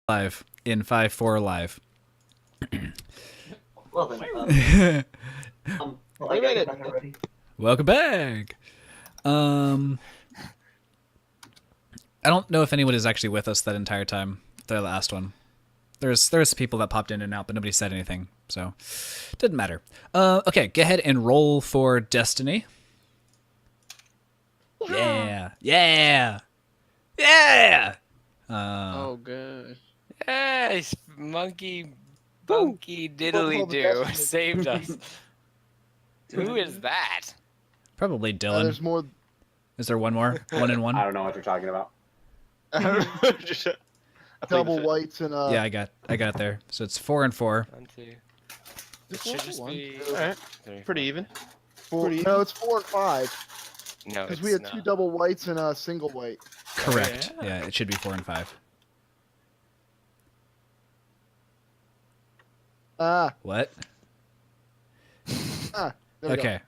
live in 5-4 live. Well then, We made it. already. Welcome back. I don't know if anyone is actually with us that entire time. The last one. There's people that popped in and out, but nobody said anything, so didn't matter. Okay, go ahead and roll for Destiny. Yeah. Oh god. Yes, monkey, bunky, diddly do saved us. Who is that? Probably Dylan. There's more. Is there one more? One and one? I don't know what you're talking about. Double whites and Yeah, I got it there. So it's 4 and 4. 1, 2. It Just should one, just one. be Alright. 3, Pretty even. Four, no, it's 4 and 5 No, because it's we had not. 2 double whites and a single white. Correct. yeah. Yeah, it should be 4 and 5. Ah, What? there we go. Okay.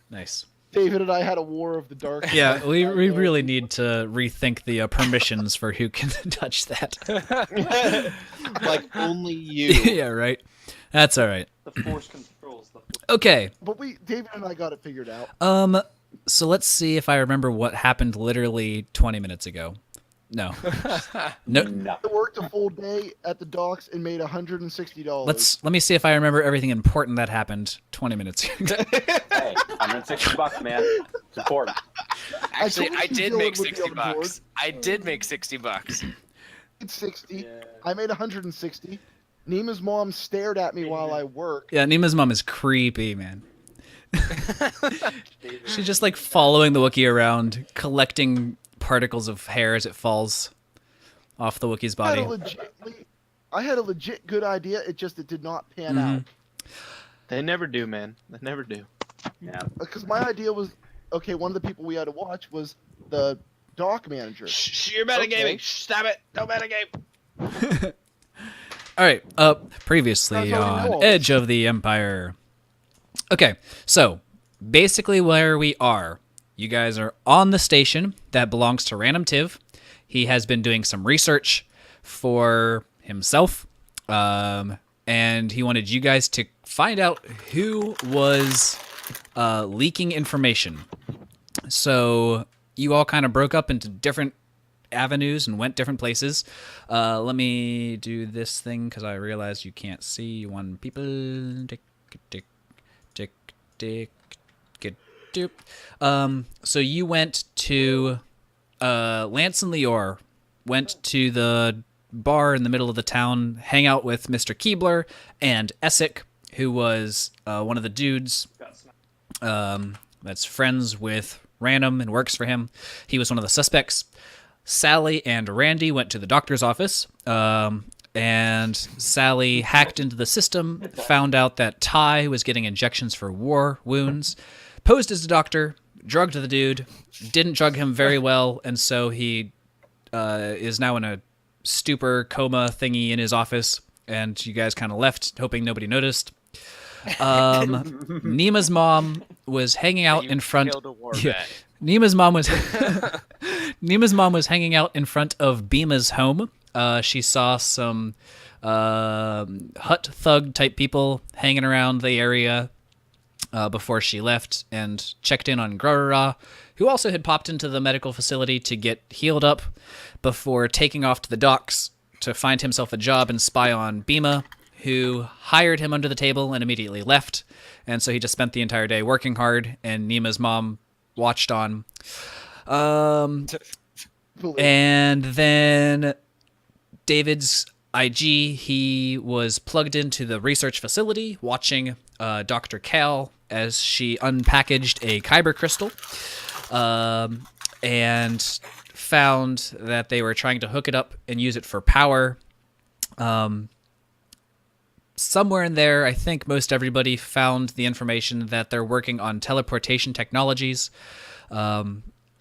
Nice. David and I had a war of the dark. Yeah, we really need to rethink the permissions for who can touch that. Like only you. Yeah, right. That's all right. The force controls the. Okay. But David and I got it figured out. So let's see if I remember what happened literally 20 minutes ago. No. No. No. I worked a full day at the docks and made $160. Let me see if I remember everything important that happened 20 minutes ago. Hey, $160, man. It's important. Actually, told I you did Dylan make would be 60 on board. bucks. I did make 60 bucks. Made 60. Yeah. I made 160. Nima's mom stared at me while I worked. Yeah, Nima's mom is creepy, man. She's just like following the Wookiee around, collecting particles of hair as it falls off the Wookiee's body. I had a legit good idea. It did not pan out. They never do, man. They never do. Yeah. Because my idea was, okay, one of the people we had to watch was the dock manager. Shh, you're metagaming. Okay. Shh, stop it. Don't metagame. All right, previously That's all we know. on Edge of the Empire. Okay, so basically where we are, you guys are on the station that belongs to Random Tiv. He has been doing some research for himself, and he wanted you guys to find out who was leaking information. So you all kind of broke up into different avenues and went different places. Let me do this thing because I realized you can't see one people. Tick, tick, tick, tick, tick, doop. So you went to Lance and Lior went to the bar in the middle of the town, hang out with Mr. Keebler and Essek, who was one of the dudes that's friends with Random and works for him. He was one of the suspects. Sally and Randy went to the doctor's office, and Sally hacked into the system, found out that Ty was getting injections for war wounds, posed as a doctor, drugged the dude, didn't drug him very well, and so he is now in a stupor coma thingy in his office, and you guys kind of left, hoping nobody noticed. Nima's mom was hanging out in front. Killed a war Yeah. vet. Nima's mom was Nima's mom was hanging out in front of Bima's home. She saw some hut thug type people hanging around the area before she left, and checked in on Grorara, who also had popped into the medical facility to get healed up before taking off to the docks to find himself a job and spy on Bima, who hired him under the table and immediately left. And so he just spent the entire day working hard, and Nima's mom watched on. And then David's IG, he was plugged into the research facility watching Dr. Cal as she unpackaged a kyber crystal, and found that they were trying to hook it up and use it for power. Somewhere in there, I think most everybody found the information that they're working on teleportation technologies,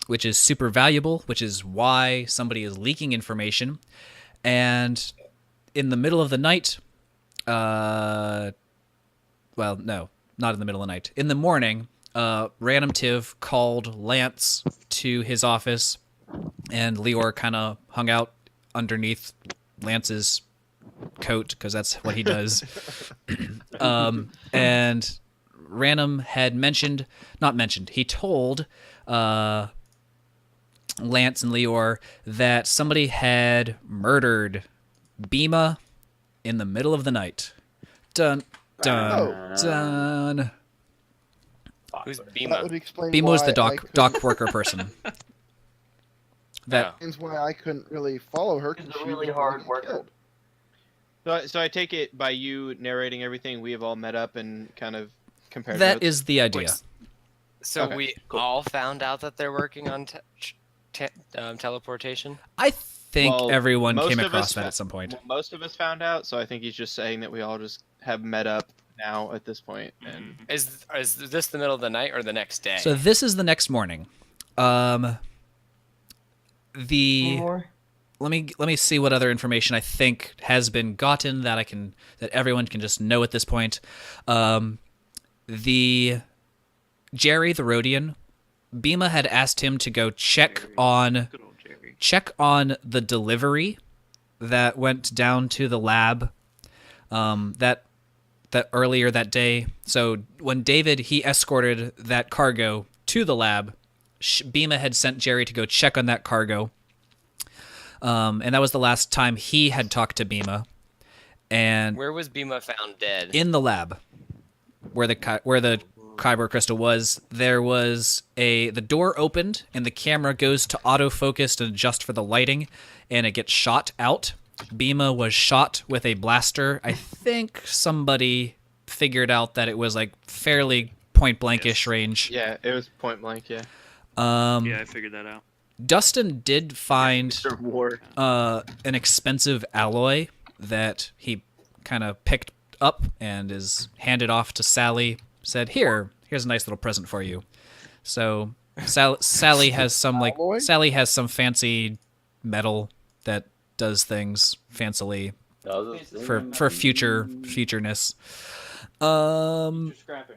which is super valuable, which is why somebody is leaking information. And in the middle of the night, well, no, not in the middle of the night. In the morning, Random Tiv called Lance to his office, and Lior kind of hung out underneath Lance's coat because that's what he does. And Random had he told Lance and Leor that somebody had murdered Bima in the middle of the night. Dun, dun, dun. Who's That Bima? would explain Bima was why the I dock worker person. That explains why I couldn't really follow her. 'Cause He's a she really was hard getting worker. killed. So I take it by you narrating everything, we have all met up and kind of compared that notes? is the idea. Wait, so Okay, we cool. all found out that they're working on teleportation? I think Well, everyone most came of across us that fa- at some point. Well, most of us found out, so I think he's just saying that we all just have met up now at this point, and Is this the middle of the night or the next day? So this is the next morning. The Anymore? let me see what other information I think has been gotten that everyone can just know at this point. The Jerry the Rhodian, Bima had asked him to go check on the delivery that went down to the lab that earlier that day. So when David he escorted that cargo to the lab, Bima had sent Jerry to go check on that cargo. And that was the last time he had talked to Bima. And Where was Bima found dead? in the lab, where the Kyber crystal was, there was the door opened and the camera goes to autofocus to adjust for the lighting, and it gets shot out. Bima was shot with a blaster. I think somebody figured out that it was like fairly point blankish range. yeah, it was point blank. Yeah. Yeah, I figured that out. Dustin did find Mr. Ward. an expensive alloy that he kind of picked up and is handed off to Sally. Said, here's a nice little present for you. So Sally has some Alloy? Sally has some fancy metal that does things fancily for futureness. Scrapping.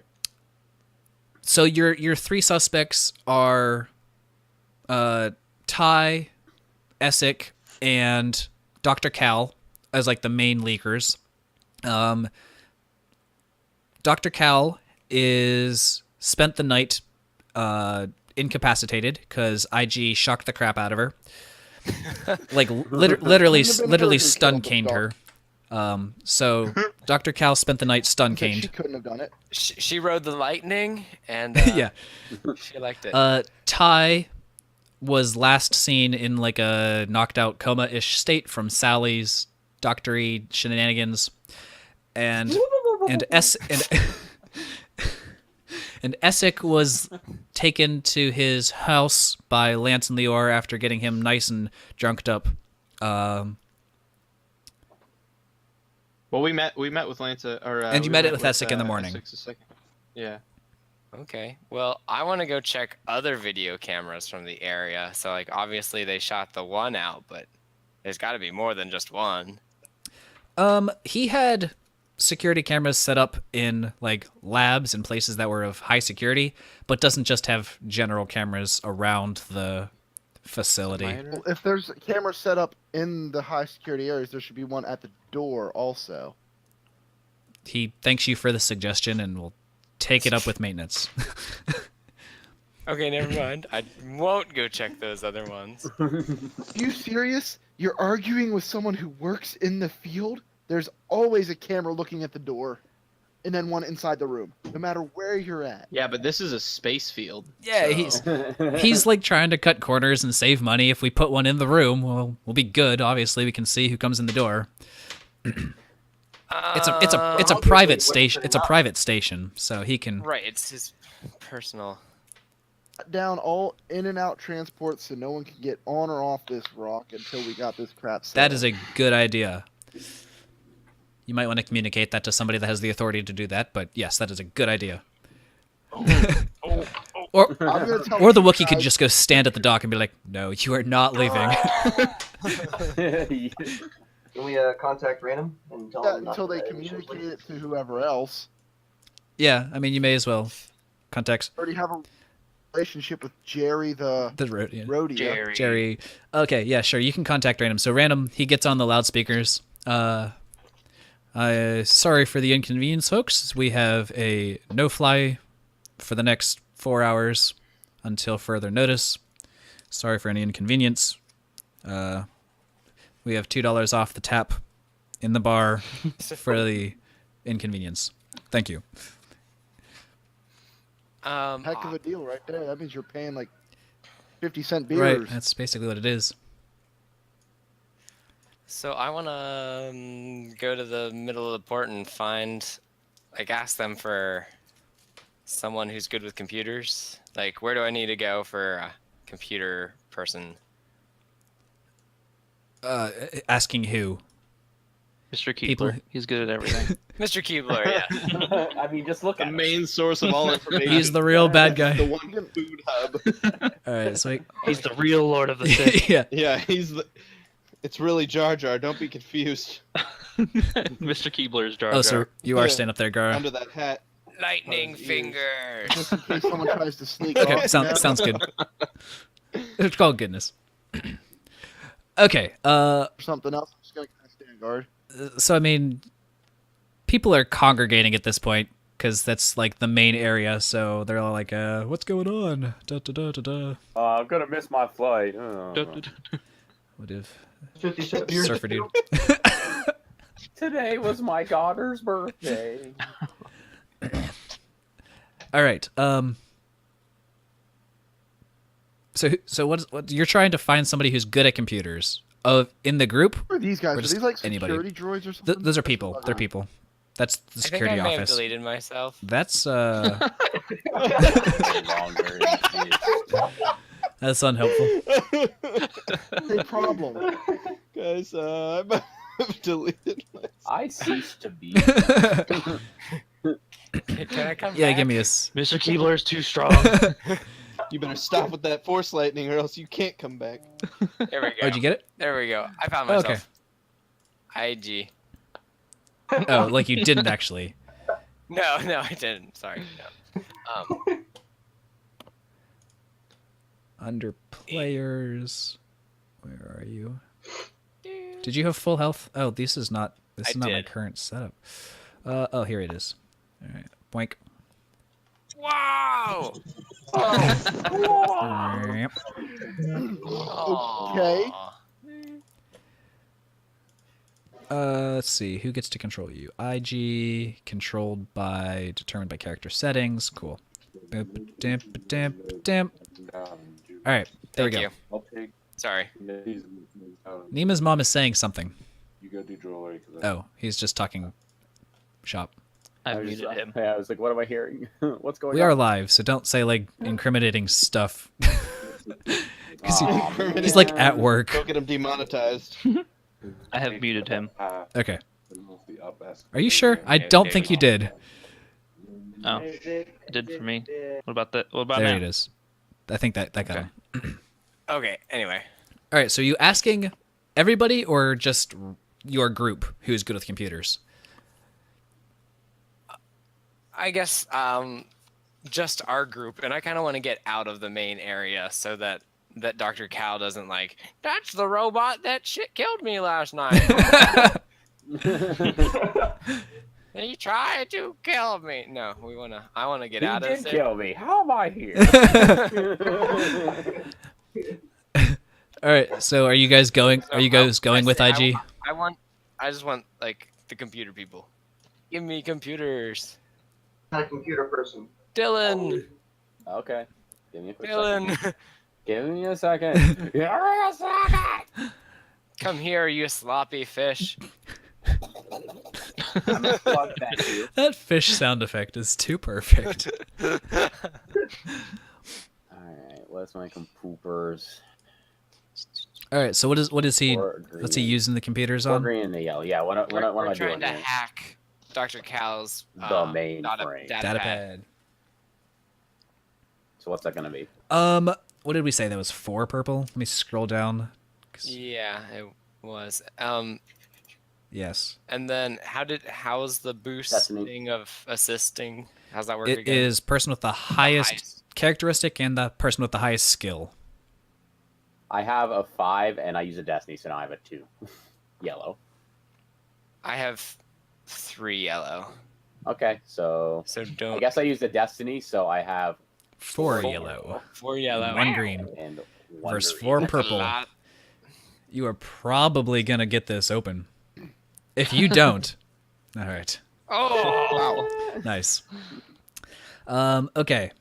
So your three suspects are Ty, Essick, and Dr. Cal as like the main leakers. Dr. Cal is spent the night incapacitated because IG shocked the crap out of her. Like literally stun caned her. So Dr. Cal spent the night stun Said she caned. couldn't have done it. She rode the lightning, and Yeah. she liked it. Ty was last seen in like a knocked out coma-ish state from Sally's doctory shenanigans, and Essick was taken to his house by Lance and Leor after getting him nice and drunked up. Well, we met with Lance, And you we met it with Essick in the morning. Essick's a second. Yeah. Okay. Well, I want to go check other video cameras from the area. So, like, obviously they shot the one out, but there's got to be more than just one. He had security cameras set up in like labs and places that were of high security, but doesn't just have general cameras around the facility. Well, if there's a camera set up in the high security areas, there should be one at the door also. He thanks you for the suggestion and will take it up with maintenance. Okay, never mind. I won't go check those other ones. Are you serious? You're arguing with someone who works in the field? There's always a camera looking at the door, and then one inside the room, no matter where you're at. Yeah, but this is a space field. Yeah, so- he's like trying to cut corners and save money. If we put one in the room, we'll be good. Obviously, we can see who comes in the door. It's a private station. It's a private station, so he can. Right, it's his personal. Shut down all in and out transports so no one can get on or off this rock until we got this crap set That up. is a good idea. You might want to communicate that to somebody that has the authority to do that, but yes, that is a good idea. Or I'm gonna tell or the you Wookiee could guys- just go stand at the dock and be like, "No, you are not leaving." Can we contact Random and tell that them not until to they let communicate initials it to whoever else. Yeah, I mean, you may as well contact. Already have a relationship with Jerry the yeah. roadie. Jerry. Okay, yeah, sure. You can contact Random. So Random, he gets on the loudspeakers. Sorry for the inconvenience, folks. We have a no-fly for the next 4 hours until further notice. Sorry for any inconvenience. We have $2 off the tap in the bar for the inconvenience. Thank you. Heck of a deal right there. That means you're paying like 50-cent beers. Right, that's basically what it is. So I want to go to the middle of the port and ask them for someone who's good with computers. Like, where do I need to go for a computer person? Asking who? Mr. Keebler. People- He's good at everything. Mr. Keebler, yeah. I mean, just look The at him. main source of all information. He's the real bad guy. The one food hub. All right, so He's the real Lord of the Sith. yeah. Yeah, it's really Jar Jar. Don't be confused. Mr. Keebler's Jar Jar. Oh, so you are Yeah. staying up there, Gara. Under that hat. Lightning Ears. fingers. Just in case someone tries to sneak Okay, off. sounds good. It's called goodness. Okay, Or something else. I'm just gonna kind of stand guard. so I mean, people are congregating at this point because that's like the main area. So they're all like, "What's going on?" Da da da da da. I'm gonna miss my flight. What if 50-cent beers. Surfer dude? Today was my daughter's birthday. All right. So what you're trying to find somebody who's good at computers in the group? Who are these guys? Or Are just these like anybody. security droids or something? Those are people. They're people. That's the I think security I may office. have deleted myself. That's Longer. that's unhelpful. No problem. Guys, I've deleted myself. I ceased to be. Can I come Yeah, back? give me a. Mr. Keebler's too strong. You better stop with that force lightning or else you can't come back. There we go. Oh, did you get it? There we go. I found Oh, myself. IG. Oh, like you didn't actually. No, I didn't. Sorry. No. Under players, where are you? Did you have full health? Oh, this is not I my did. current setup. Oh, here it is. All right, boink. Wow! Yep. Okay. Aw. Let's see. Who gets to control you? IG determined by character settings. Cool. Damp. All right, there we Thank go. you. I'll take Sorry. these. Nima's mom is saying something. You go do jewelry. Oh, he's just talking shop. I muted him. Yeah, I was like, what am I hearing? What's going We on? are live, so don't say like incriminating stuff. 'Cause Aw, he's like at work. Don't get him demonetized. I have muted him. Okay. Are you sure? I don't think you did. Oh, it did for me. What about that? What about There now? it is. I think that got him. Okay, anyway. All right, so you asking everybody or just your group who's good with computers? I guess just our group, and I kind of want to get out of the main area so that Dr. Cal doesn't like, that's the robot that shit killed me last night. He tried to kill me. No, I want to get out of did this. kill me. How am I here? All right, so are you guys going? Are you guys going with IG? I just want like the computer people. Give me computers. Not a computer person. Dylan. Okay. Give me a quick second. Dylan. Give me a second. Give me a second. Come here, you sloppy fish. I'm gonna plug that too. That fish sound effect is too perfect. Alright, what's my compoopers? All right, so what is he? Or What's he green. using the computers Or on? green and the yellow. Yeah, what am We're I trying doing to here? hack Dr. Cal's The data mainframe. Datapad. So what's that gonna be? What did we say? That was 4 purple. Let me scroll down. 'Cause- Yeah, it was. Yes. And then how's the Destiny. boosting of assisting? How's that work It again? is person with the highest characteristic and the person with the highest skill. I have a 5, and I use a destiny, so now I have a 2. Yellow. I have 3 yellow. Okay, so So don't. I guess I used a destiny, so I have 4 yellow. 4 yellow. 1 green. and 1 Versus green. 4 That's a purple. lot. You are probably going to get this open. If you don't... All right. Oh! Wow. Nice. Okay.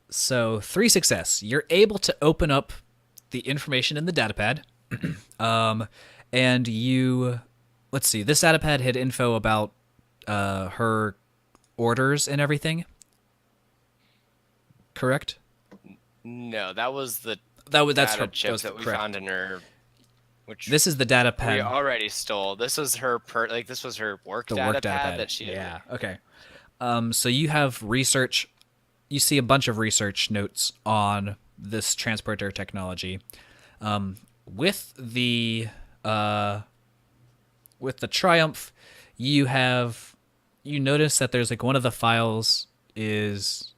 So 3 success. You're able to open up the information in the datapad. And you... Let's see. This datapad had info about her orders and everything. Correct? No, that was the That's data her chip was that we correct. found in her. Which This is the data we pad. already stole. This was her this was her work The data work data pad pad. that she had. Yeah. Okay. So you have research. You see a bunch of research notes on this transporter technology. With the Triumph, you notice that there's like one of the files is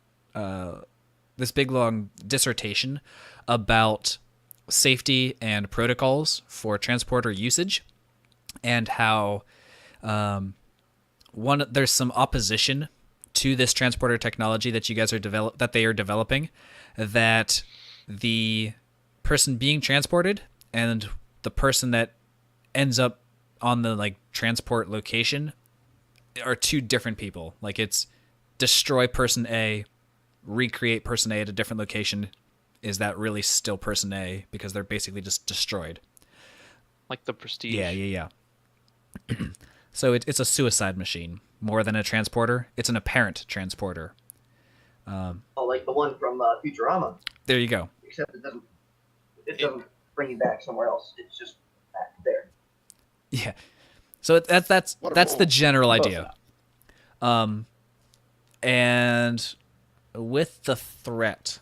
this big long dissertation about safety and protocols for transporter usage, and how there's some opposition to this transporter technology that you guys are developing, that the person being transported and the person that ends up on the like transport location are 2 different people. Like it's destroy person A, recreate person A at a different location. Is that really still person A? Because they're basically just destroyed. Like the Prestige. Yeah. So it's a suicide machine more than a transporter. It's an apparent transporter. Oh, like the one from Futurama, There you go. except it doesn't bring you back somewhere else. It's just back there. Yeah. So that's What a the roll. general Close idea. enough. And with the threat,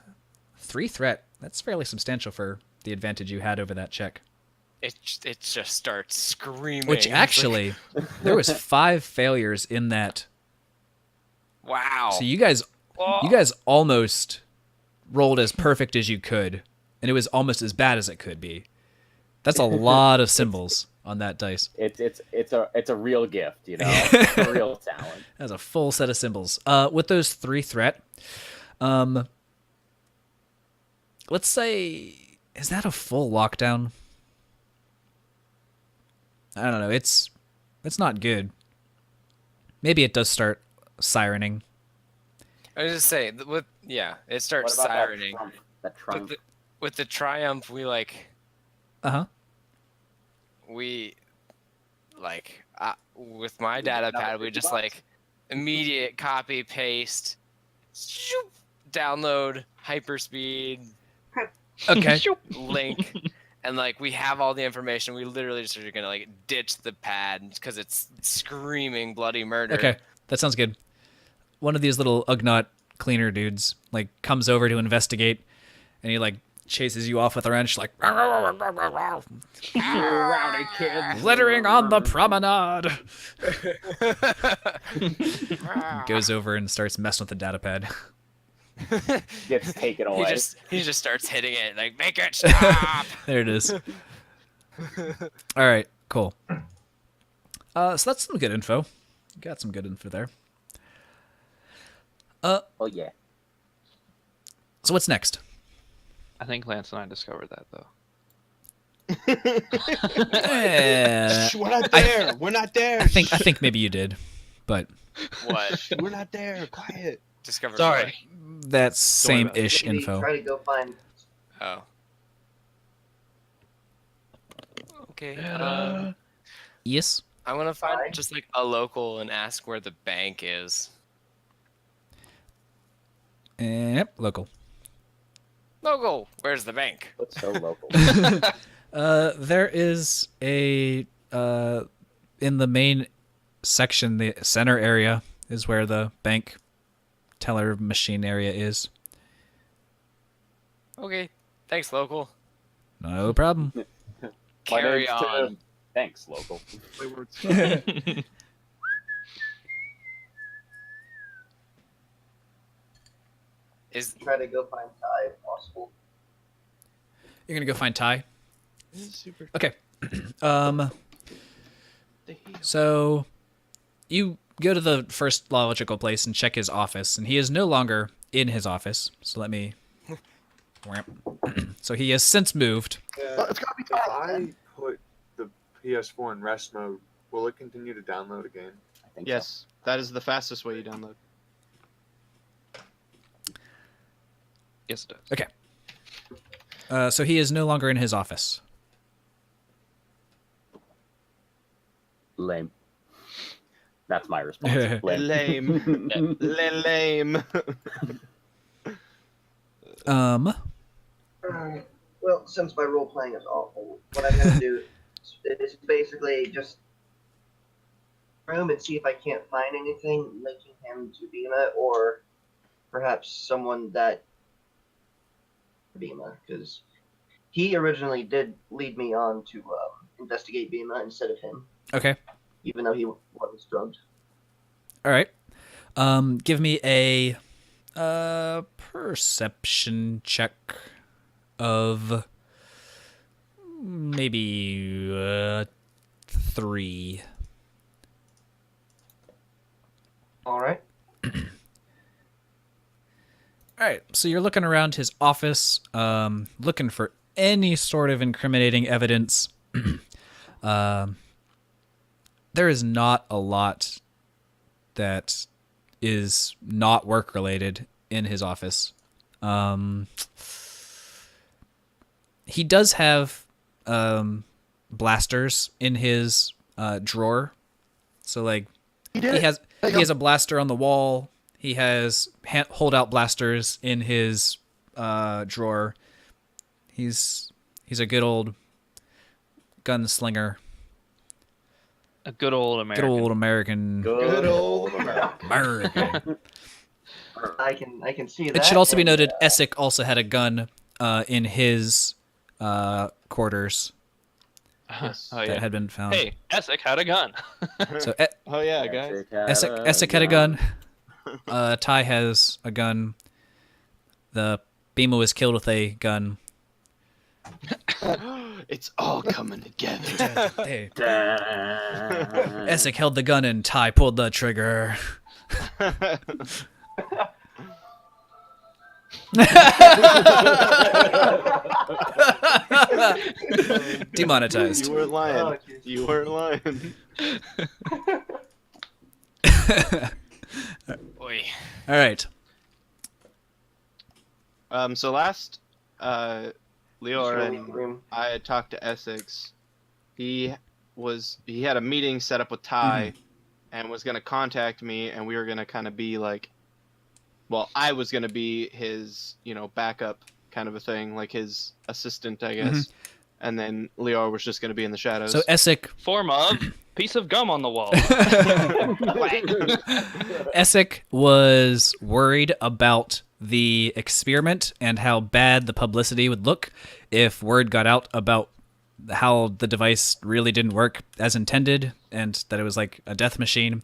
3 threat, that's fairly substantial for the advantage you had over that check. It just starts screaming. Which It's like, actually, there was 5 failures in that. wow. So you guys almost rolled as perfect as you could, and it was almost as bad as it could be. That's a lot of symbols on that dice. It's a real gift, you know, it's a real talent. That's a full set of symbols. With those 3 threat, let's say, is that a full lockdown? I don't know. It's not good. Maybe it does start sirening. I was just saying, it starts What about sirening. that trunk? With the Triumph, we with my data pad, we just like immediate copy paste, shoop, download, hyperspeed, Okay. link, and like we have all the information. We literally just are gonna like ditch the pad because it's screaming bloody murder. Okay. That sounds good. One of these little Ugnaught cleaner dudes like comes over to investigate, and he like chases you off with a wrench, like Rowdy kids. littering on the promenade. Goes over and starts messing with the data pad. Gets taken away. he just starts hitting it like make it stop. There it is. All right, cool. So that's some good info. Got some good info there. Oh yeah. So what's next? I think Lance and I discovered that though. Shh, we're not there. We're not there. I think maybe you did, but What? We're not there. Quiet. Discover. Sorry. that's same-ish Maybe info. Try to go find. Oh. Okay. Yes. I want to find Why? just like a local and ask where the bank is. Yep. Local. Local. Where's the bank? Looks so local. There is a in the main section, the center area is where the bank teller machine area is. Okay. Thanks, local. No problem. My Carry name's Tim. on. Thanks, local. Is Try to go find Ty if possible. You're gonna go find Ty. This is super. Okay. So you go to the first logical place and check his office, and he is no longer in his office. So let me. So he has since moved. It's gotta be If Ty. I put the PS4 in rest mode, will it continue to download again? I think Yes, that is the fastest way you download. Yes, it does. Okay. So he is no longer in his office. so. Lame. That's my response. Lame. Lame. Lame. Alright. Well, since my role playing is awful, what I'm gonna do is basically just room and see if I can't find anything linking him to Bima, or perhaps someone that Bima, because he originally did lead me on to investigate Bima instead of him, Okay. even though he wasn't drugged. All right. Give me a perception check of maybe 3. All right. All right. So you're looking around his office, looking for any sort of incriminating evidence. There is not a lot that is not work related in his office. He does have blasters in his drawer. So like He he did it. has a blaster on the wall. He has holdout blasters in his drawer. He's a good old gunslinger. A good old American. Good old American. Good old American. I can see that. It should also be and, noted, Essek also had a gun in his quarters Oh, that yeah. had been found. Hey, Essek had a gun. So Oh yeah, guys. Essek had a gun. Ty has a gun. The Bima was killed with a gun. It's all coming together. Hey. Essek held the gun and Ty pulled the trigger. Demonetized. You weren't lying. Oh, jeez. You weren't lying. boy. All right. So last Leor Show me the and room. I had talked to Essex. He had a meeting set up with Ty and was gonna contact me, and we were gonna kind of be like, well, I was gonna be his, backup kind of a thing, like his assistant, I guess. And then Leor was just gonna be in the shadows. So Essek Form of piece of gum on the wall. Essek was worried about the experiment and how bad the publicity would look if word got out about how the device really didn't work as intended and that it was like a death machine.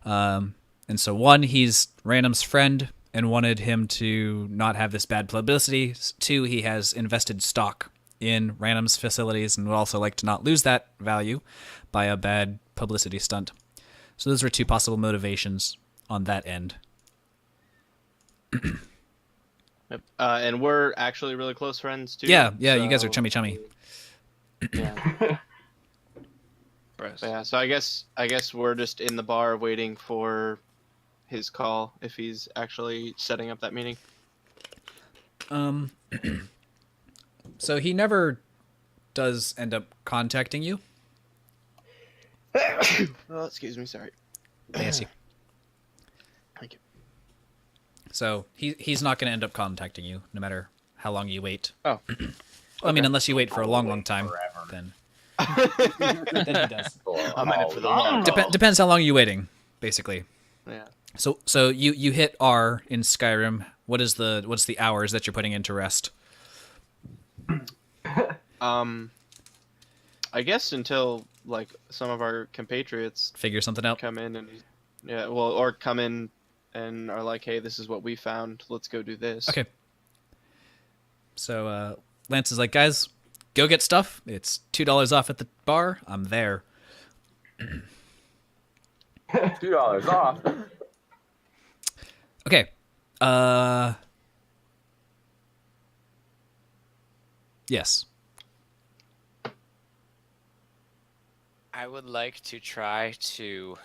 And so one, he's Random's friend and wanted him to not have this bad publicity. 2, he has invested stock in Random's facilities and would also like to not lose that value by a bad publicity stunt. So those were 2 possible motivations on that end. And we're actually really close friends too. Yeah, you guys are so- chummy. Yeah. Gross. But yeah, so I guess we're just in the bar waiting for his call if he's actually setting up that meeting. So he never does end up contacting you. Oh, excuse me, sorry. Nancy. Thank you. So he's not going to end up contacting you, no matter how long you wait. Oh. Well, I mean, unless you wait for a long time, then he does. I'm in it for the long haul. Depends how long you're waiting, basically. Yeah. So you hit R in Skyrim. What's the hours that you're putting into rest? I guess until like some of our compatriots Figure something out. come in and or come in and are like, "Hey, this is what we found. Let's go do this." Okay. So Lance is like, guys, go get stuff. It's $2 off at the bar. I'm there. $2 off. Okay. Yes. I would like to try to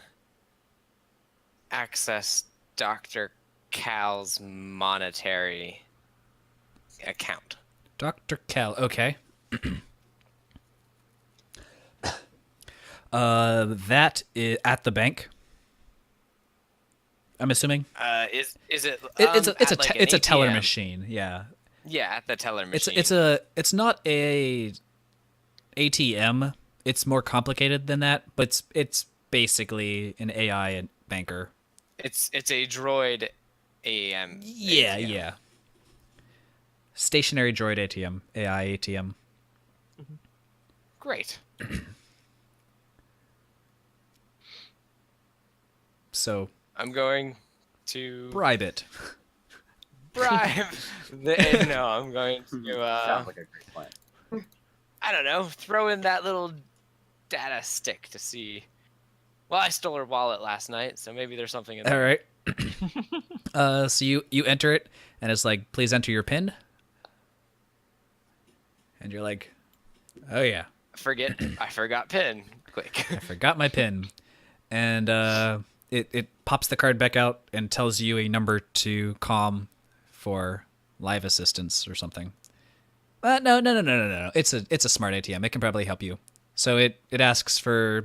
access Dr. Cal's monetary account. Dr. Cal. Okay. That is at the bank. I'm assuming. Is it? It's at, like, an it's a teller ATM? machine. Yeah. Yeah, at the teller machine. It's not a ATM. It's more complicated than that, but it's basically an AI banker. It's a droid AM. Yeah, ATM. yeah. Stationary droid ATM, AI ATM. Great. So I'm going to bribe it. bribe. No, I'm going to. Sounds like a great plan. I don't know. Throw in that little data stick to see. Well, I stole her wallet last night, so maybe there's something in there. All right. So you enter it, and it's like, please enter your PIN. And you're like, oh yeah, I forgot PIN. Click. I forgot my PIN. And it pops the card back out and tells you a number to calm for live assistance or something. No. It's a smart ATM. It can probably help you. So it asks for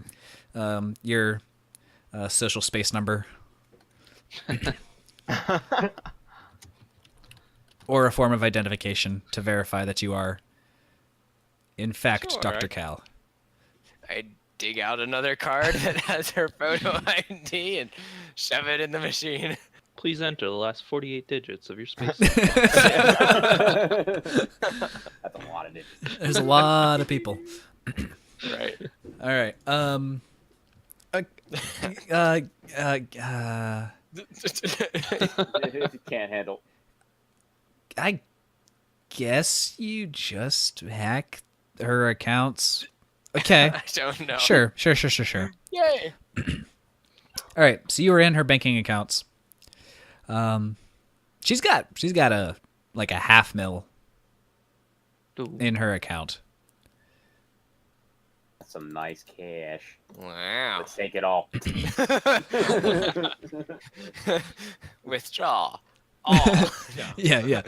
your social space number. Or a form of identification to verify that you are, in fact, Sure. Dr. Cal. I dig out another card that has her photo ID and shove it in the machine. Please enter the last 48 digits of your space. That's a lot of digits. There's a lot of people. Right. All right. You can't handle. I guess you just hack her accounts. Okay. I don't know. Sure. Yay. All right. So you were in her banking accounts. She's got a $500,000 Ooh. in her account. Some nice cash. Wow. Let's take it all. Withdraw. All. Yeah.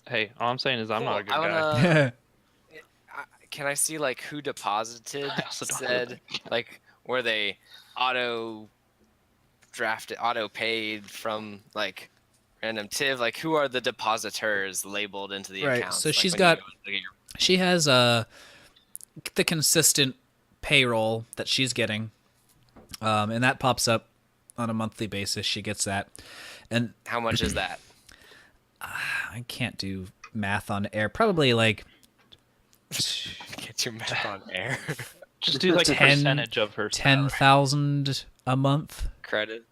Hey, all I'm saying is I'm not a good I guy. wanna- Can I see like who deposited? I also don't Said like were they auto paid from like random Tiv? Like who are the depositors labeled into the Right, accounts? so Like, she's when got- you go to look at your- She has the consistent payroll that she's getting, and that pops up on a monthly basis. She gets that, and How much is that? I can't do math on air. Probably like Get your math on air. Just do like a 10 percentage of her salary. 10,000 a month. Credit.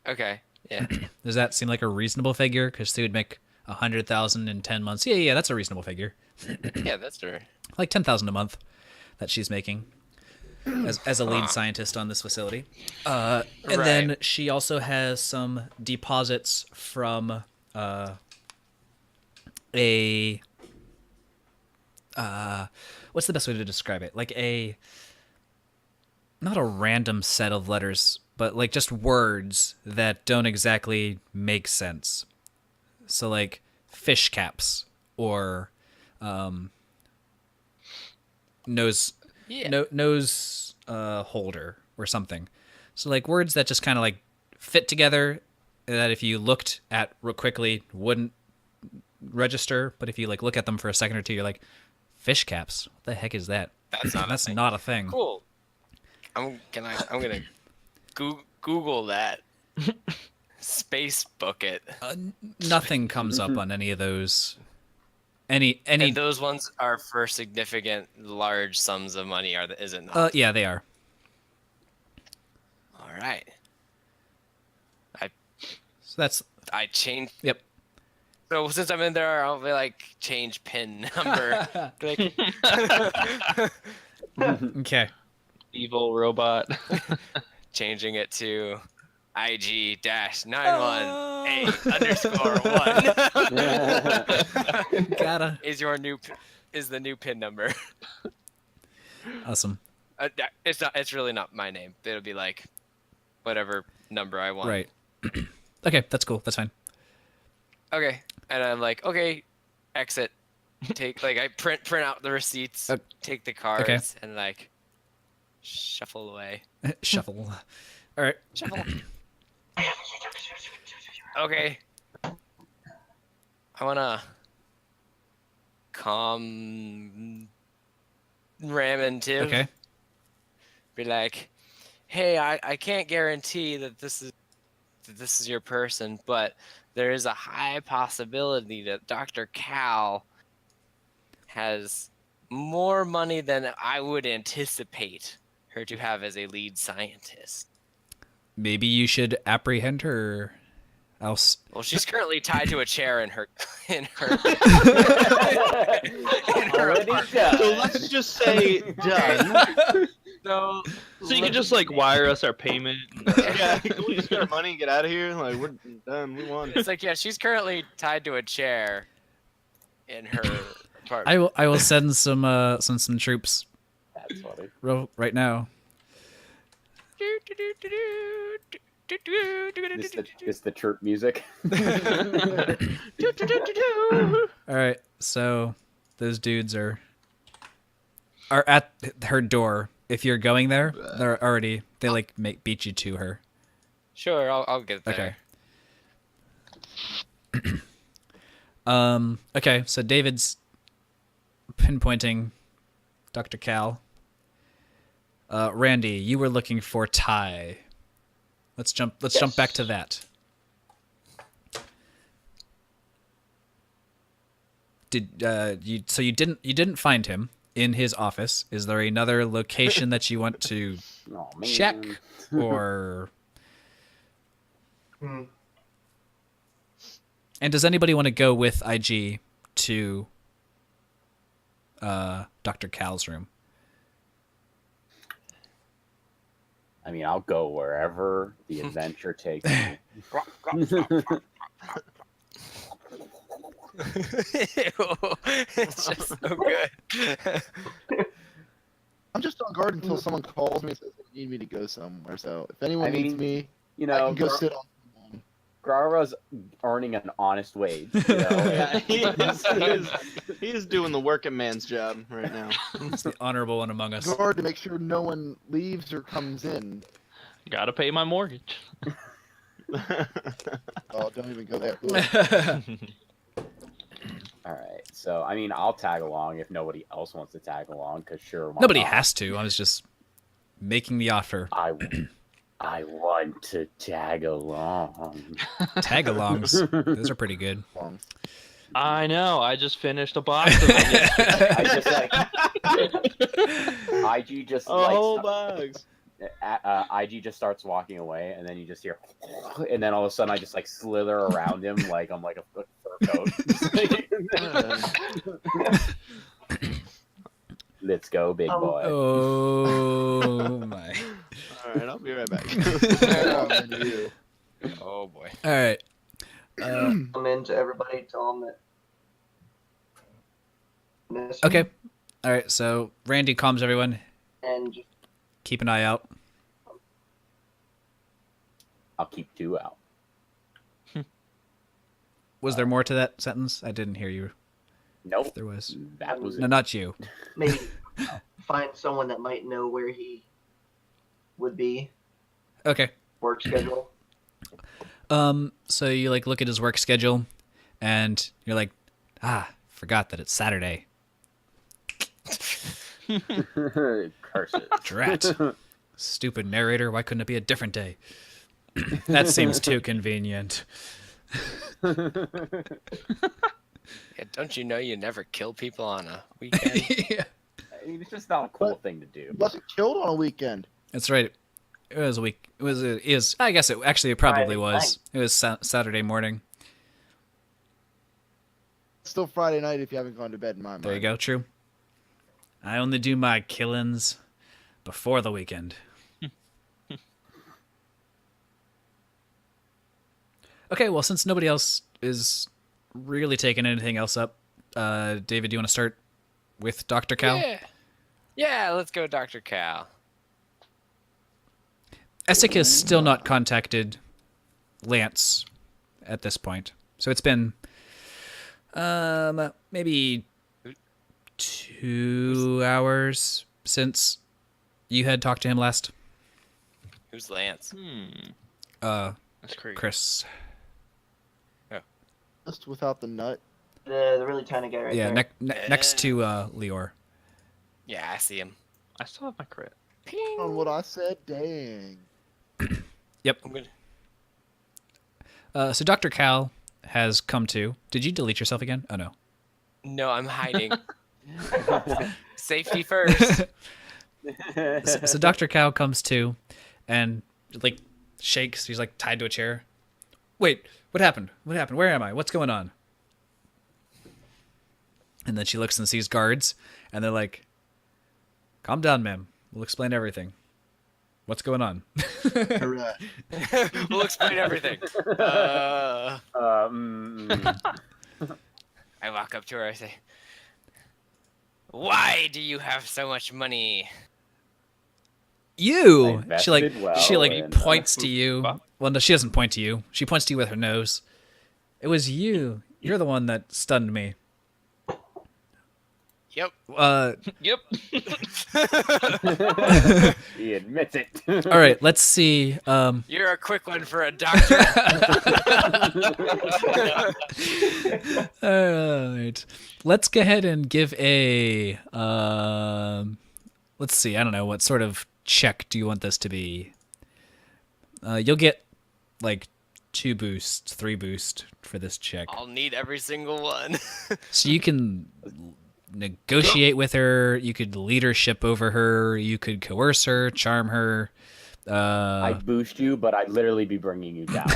Okay. Yeah. Does that seem like a reasonable figure? Because they would make 100,000 in 10 months. Yeah, that's a reasonable figure. Yeah, that's fair. Like 10,000 a month that she's making as a lead scientist on this facility. And then Right. she also has some deposits from a what's the best way to describe it? Like not a random set of letters, but like just words that don't exactly make sense. So like fish caps or nose Yeah. nose holder or something. So like words that just kind of like fit together that if you looked at real quickly wouldn't register, but if you like look at them for a second or two, you're like, fish caps. What the heck is that? That's not a That's thing. not a thing. Cool. I'm gonna Google that. Space book it. Nothing comes up on any of those. Any And those ones are for significant large sums of money, is it not? yeah, they are. All right. So that's I changed. Yep. So since I'm in there, I'll be like change pin number. Like, okay. Evil robot. changing it to IG-918_1 Gotta. is the new pin number. Awesome. It's not. It's really not my name. It'll be like whatever number I want. Right. Okay, that's cool. That's fine. Okay, and I'm like, okay, exit. Take I print out the receipts, take the cards, and like shuffle away. Shuffle. All right. Shuffle. Okay. I wanna calm Ram and Tiv. Okay. Be like, hey, I can't guarantee that this is your person, but there is a high possibility that Dr. Cal has more money than I would anticipate her to have as a lead scientist. Maybe you should apprehend her. Else. Well, she's currently tied to a chair in her Already apartment. done. So let's just say done. So So you can just like wire us our payment. Yeah, can we just get our money and get out of here? Like, we're done. We won. it's like, yeah, she's currently tied to a chair in her apartment. I will send some troops That's funny. right now. This the chirp music. All right. So those dudes are at her door. If you're going there, they like beat you to her. Sure, I'll get there. Okay. Okay, so David's pinpointing Dr. Cal. Randy, you were looking for Ty. Let's jump back to that. You didn't find him in his office. Is there another location that you want to Oh, man. check or Hmm. And does anybody want to go with IG to Dr. Cal's room? I mean, I'll go wherever the adventure takes me. It's just so good. I'm just on guard until someone calls me and says they need me to go somewhere. So if anyone I mean, needs me, You I know, can go sit on someone. Grara's earning an honest wage. You know? Yeah, he is doing the working man's job right now. It's the honorable one among us. Guard to make sure no one leaves or comes in. Gotta pay my mortgage. Oh, don't even go there. All right. So, I mean, I'll tag along if nobody else wants to tag along, because sure. why Nobody not? has to. I was just making the offer. I want to tag along. Tag-alongs. Those are pretty good. I know. I just finished a box of them. I just like IG just Oh, like bugs. IG just starts walking away, and then you just hear, and then all of a sudden I just like slither around him like I'm like a fur coat. Let's go, big boy. Oh my. All right, I'll be right back. Oh boy. All right. Come in to everybody, tell them that. Okay. All right. So Randy calms everyone. And just Keep an eye out. I'll keep 2 out. Was there more to that sentence? I didn't hear you. Nope. If there was. That was No, it. not you. maybe find someone that might know where he would be, Okay. work schedule. So you like look at his work schedule, and you're like, forgot that it's Saturday. Curse it. Drat. Stupid narrator. Why couldn't it be a different day? That seems too convenient. Yeah, don't you know you never kill people on a weekend? Yeah. I mean, it's just not a cool thing to do. Wasn't killed on a weekend. That's right. It was a week. It was. It is. I guess it probably Friday was. night. It was Saturday morning. It's still Friday night if you haven't gone to bed in my mind. There you go. True. I only do my killings before the weekend. Okay. Well, since nobody else is really taking anything else up, David, do you want to start with Dr. Cal? Yeah, let's go, Dr. Cal. Essek has still not contacted Lance at this point. So it's been maybe 2 hours since you had talked to him last. Who's Lance? That's crazy. Chris. Just without the nut. The really tiny guy right Yeah, there. next to Leor. Yeah, I see him. I still have my crit. On what I said, dang. Yep. I'm good. So Dr. Cal has come to. Did you delete yourself again? Oh, no. No, I'm hiding. Safety first. So Dr. Cal comes to and, like, shakes. He's, like, tied to a chair. Wait, what happened? What happened? Where am I? What's going on? And then she looks and sees guards, and they're like, calm down, ma'am. We'll explain everything. What's going on? Correct. We'll explain everything. I walk up to her. I say, "Why do you have so much money?" You! I She, like, invested well she, like, in, points to you. Well, no, she doesn't point to you. She points to you with her nose. It was you. You're the one that stunned me. Yep. Yep. He admits it. All right, let's see. You're a quick one for a doctor. All right. Let's go ahead and give a. Let's see. I don't know. What sort of check do you want this to be? You'll get like 2 boosts, 3 boost for this check. I'll need every single one. So you can negotiate with her. You could leadership over her. You could coerce her, charm her. I'd boost you, but I'd literally be bringing you down.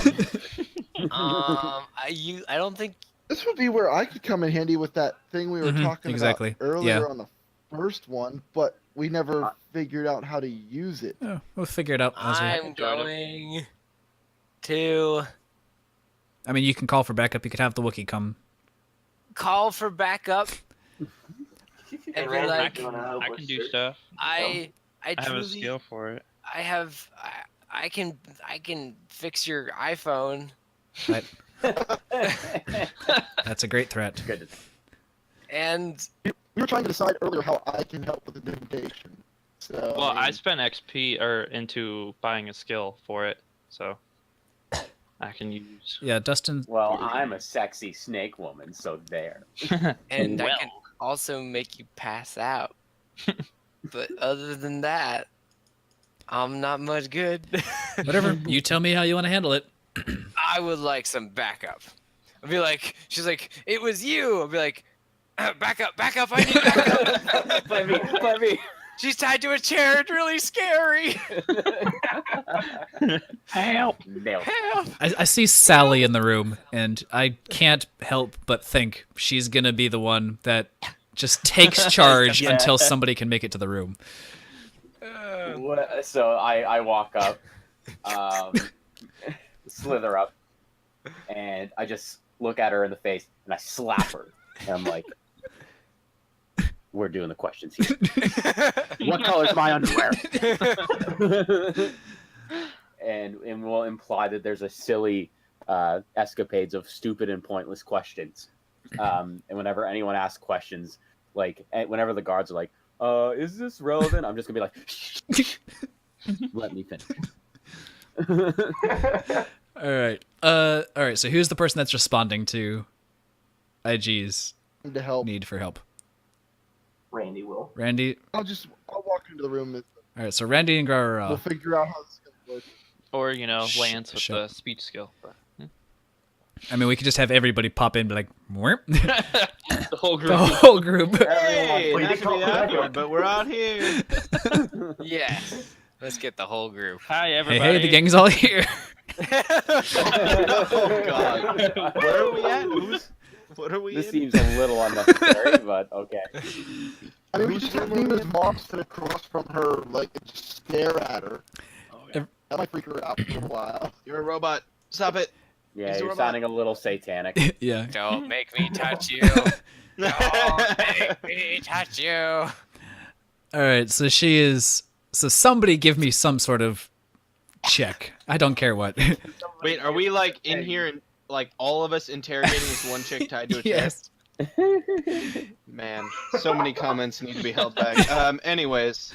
I don't think. This would be where I could come in handy with that thing we were Mhm, talking exactly. about earlier Yeah. on the first one, but we never figured out how to use it. Oh, we'll figure it out. As we... I'm going to I mean, you can call for backup. You could have the Wookiee come. call for backup. And And be Randy's like, doing a help I with can do search. stuff. I I have a truly, skill for it. I can fix your iPhone. Right. That's a great threat. Good. And We were trying to decide earlier how I can help with the notation. So, Well, I mean, spent XP or into buying a skill for it, so I can use. Yeah, Dustin. Well, I'm a sexy snake woman, so there. and I Well. can also make you pass out. But other than that, I'm not much good. Whatever. You tell me how you want to handle it. I would like some backup. I'd be like, she's like, it was you. I'd be like, back up, I need backup. Let me. She's tied to a chair. It's really scary. Help! Nailed it. Help. I see Sally in the room, and I can't help but think she's gonna be the one that just takes charge Yeah. until somebody can make it to the room. So I walk up, slither up, and I just look at her in the face, and I slap her. And I'm like, we're doing the questions here. What color's my underwear? and we'll imply that there's a silly escapades of stupid and pointless questions. And whenever anyone asks questions, like whenever the guards are like, is this relevant? I'm just gonna be like, shh, let me finish. All right. All right. So who's the person that's responding to IG's to help. need for help? Randy will. Randy. I'll walk into the room and All right. So Randy and Gar are. we'll figure out how this is gonna work. Or Lance with shut- the speech skill. But, I mean, we could just have everybody pop in, and be like, "Whoop." the whole group. The whole group. Hey, Well, you not can to call be for backup. awkward, but we're out here. Yes. Let's get the whole group. Hi, Hey, everybody. hey, the gang's all here. Oh god. Where are we at? What are we This in? seems a little unnecessary, but okay. I mean, we just have Nina's mom sit across from her, like, and just stare at her. That might freak her out for a while. You're a robot. Stop it. Yeah, He's a you're robot. sounding a little satanic. Yeah. Don't make me touch you. Don't make me touch you. All right, so she is. So somebody give me some sort of check. I don't care what. Wait, are we like in here and like all of us interrogating this one chick tied to a chair? Yes. Man, so many comments need to be held back. Anyways,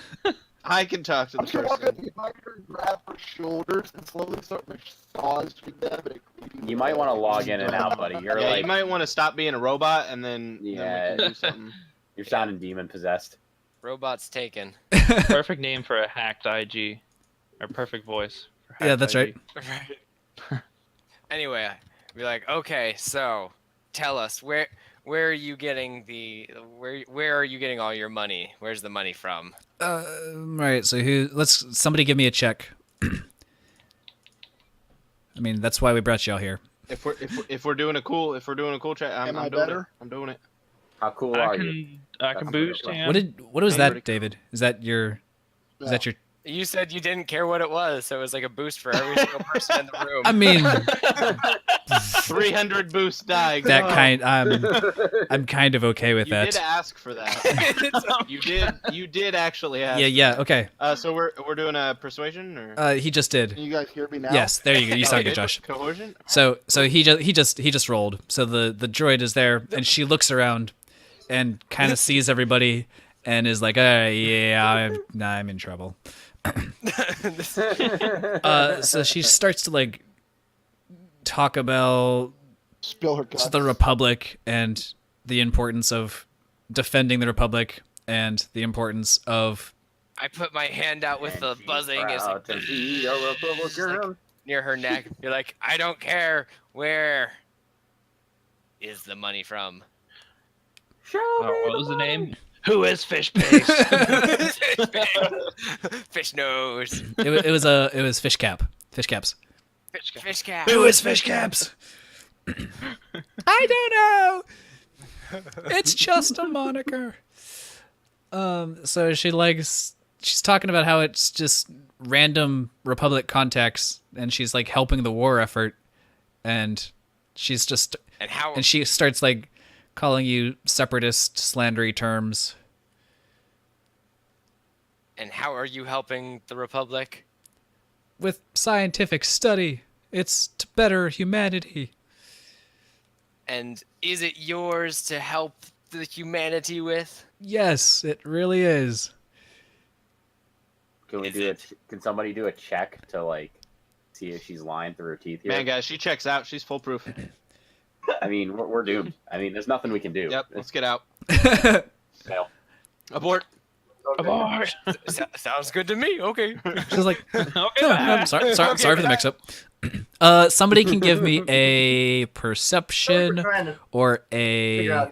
I can talk to the I'm sure I'll person. get her grab her shoulders and slowly start massaging them. in a creepy You might want to way. log in and out, buddy. You're Yeah, like you might want to stop being a robot and then we Yeah. can do something. you're sounding demon possessed. Robot's taken. Perfect name for a hacked IG. Or perfect voice. For Yeah, hacked that's IG. right. Anyway, be like, okay, so tell us where are you getting where are you getting all your money? Where's the money from? Right. So somebody give me a check. I mean, that's why we brought y'all here. If we're doing a cool chat, Am I I'm doing better? it. I'm doing it. How cool I are you? can That's boost a good him. What was Hey, that, pretty cool. David? Is that your You said you didn't care what it was, so it was like a boost for every single person in the room. I mean, 300 boost die. that go. kind I'm kind of okay with You that. did ask for that. You did actually ask. Yeah, okay. So we're doing a persuasion or He just did. Can you guys hear me now? Yes, there you go. You sound good, Josh. Coercion. So he just rolled. So the droid is there, and she looks around, and kind of sees everybody, and is like, yeah, I'm in trouble. So she starts to like talk about Spill her guts. the Republic and the importance of defending the Republic and the importance of I put my hand out with the buzzing is like, to be a Republican. near her neck. You're like, I don't care. Where is the money from? Oh, what was the name? Who is Fish Face? Fish nose. it was fish caps. Fish cap. Who is fish caps? I don't know. It's just a moniker. So she's talking about how it's just random Republic contacts, and she's like helping the war effort, and she's just And how and she starts like calling you separatist, slandery terms. and how are you helping the Republic? With scientific study, it's to better humanity. And is it yours to help the humanity with? Yes, it really is. Can somebody do a check to like see if she's lying through her teeth here? Man, guys, she checks out. She's foolproof. I mean, we're doomed. I mean, there's nothing we can do. Yep, let's get out. Fail. Abort. Abort. Sounds good to me. Okay. She's like, Okay. no, I'm sorry for the mix-up. Somebody can give me a perception We're trying to or figure a out.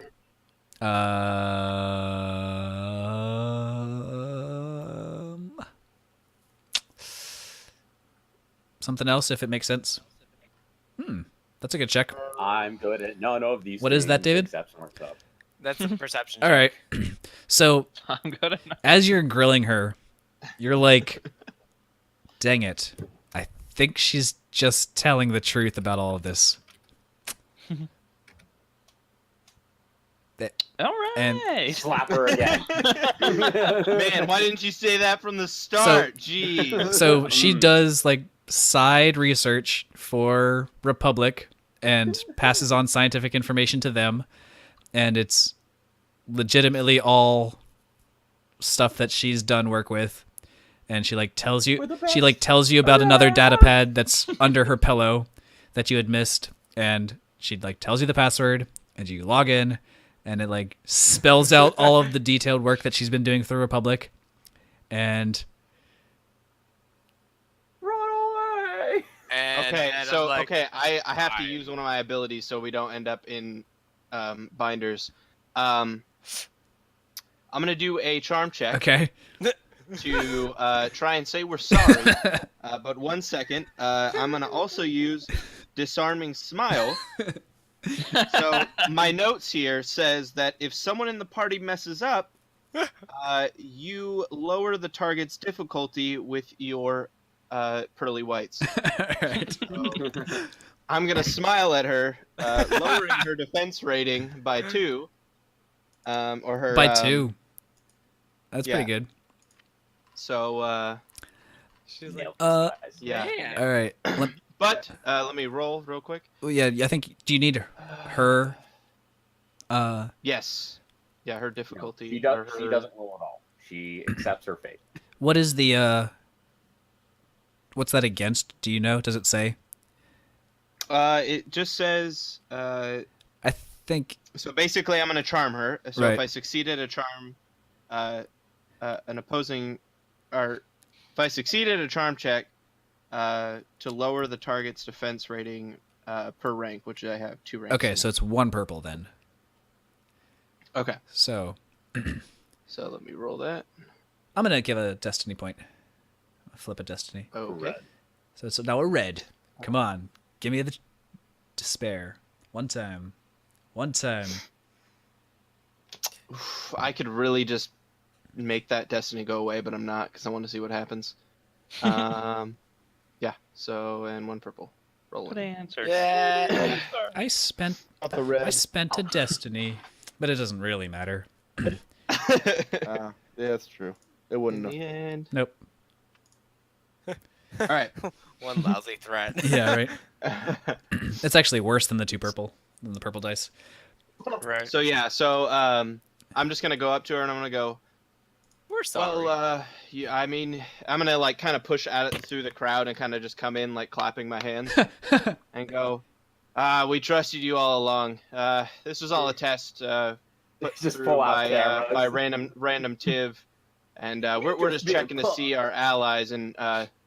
something else if it makes sense. That's a good check. I'm good at none of these. What is that, things David? except what's up. That's a perception. All right. So I'm good at as you're grilling her, you're like, dang it. I think she's just telling the truth about all of this. All right. And- Slap her again. Man, why didn't you say that from the start? Jeez. So she does like side research for Republic and passes on scientific information to them, and it's legitimately all stuff that she's done work with. And she like tells you about another data pad that's under her pillow that you had missed, and she like tells you the password, and you log in, and it like spells out all of the detailed work that she's been doing through Republic. And And Okay, then so I'm like, I have to fine. use one of my abilities so we don't end up in binders. I'm gonna do a charm check. okay, to try and say we're sorry. But 1 second, I'm gonna also use disarming smile. So my notes here says that if someone in the party messes up, you lower the target's difficulty with your pearly whites. Alright. So, I'm gonna smile at her, lowering her defense rating by 2, or her By 2. That's yeah. pretty good. So She's like, Nailed Uh, this, guys. yeah. man. All right. But let me roll real quick. Yeah, I think. Do you need her? Yes. Yeah, her difficulty. She or does. She her- doesn't roll at all. She accepts her fate. What is the? What's that against? Do you know? Does it say? It just says. I think. So basically, I'm gonna charm her. So Right. if I succeed at a charm, an opposing, or if I succeed at a charm check, to lower the target's defense rating per rank, which I have 2 ranks. Okay, in. so it's 1 purple then. Okay. So So let me roll that. I'm gonna give a destiny point. Flip a destiny. Okay. Red. So it's now a red. Come on, give me the despair. One time. I could really just make that destiny go away, but I'm not because I want to see what happens. Yeah. So and 1 purple. Good Rolling. answer. Yeah. I spent Not the red. I spent a destiny, but it doesn't really matter. Yeah, that's true. It In wouldn't the have. end. Nope. All right. One lousy threat. Yeah, right. It's actually worse than the 2 purple, than the purple dice. Right. So yeah. So I'm just gonna go up to her and I'm gonna go. We're sorry. Well, yeah, I mean, I'm gonna like kind of push at it through the crowd and kind of just come in like clapping my hands and go, we trusted you all along. This was all a test put Just through pull out by cameras. random Tiv, and we're just Just checking to see our allies, and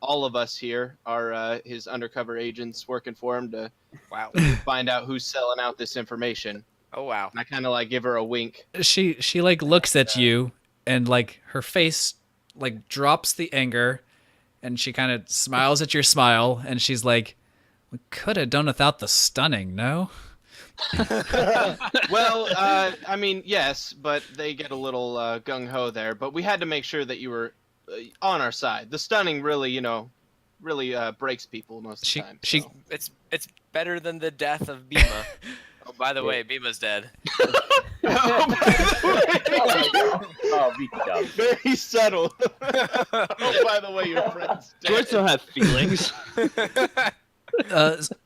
all of us here are his undercover agents working for him to Wow. find out who's selling out this information. Oh wow. And I kind of like give her a wink. She like looks at you and like her face like drops the anger and she kind of smiles at your smile and she's like, we could have done without the stunning, no? Well, I mean, yes, but they get a little gung-ho there. But we had to make sure that you were on our side. The stunning really, really breaks people most of the time. She so. It's better than the death of Bima. Oh, by the way, Bima's dead. Oh, be dumb. Very subtle. Oh, by the way, your friend's George dead. still have feelings.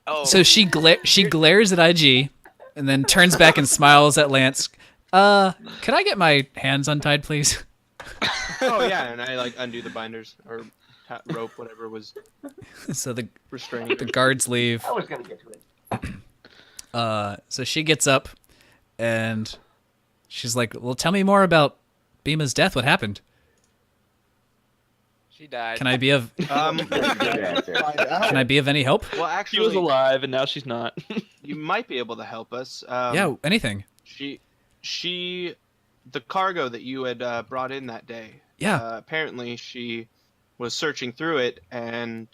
Oh. so she glares at IG and then turns back and smiles at Lance. Could I get my hands untied, please? Oh yeah, and I like undo the binders or rope, whatever was So the restraining. guards leave. I was gonna get to it. So she gets up and she's like, well, tell me more about Bima's death. What happened? She died. Can I be of Good answer. Find out. Can I be of any help? Well, She was actually, alive and now she's not. you might be able to help us. Yeah, anything. She, the cargo that you had brought in that day. Yeah. Apparently, she was searching through it, and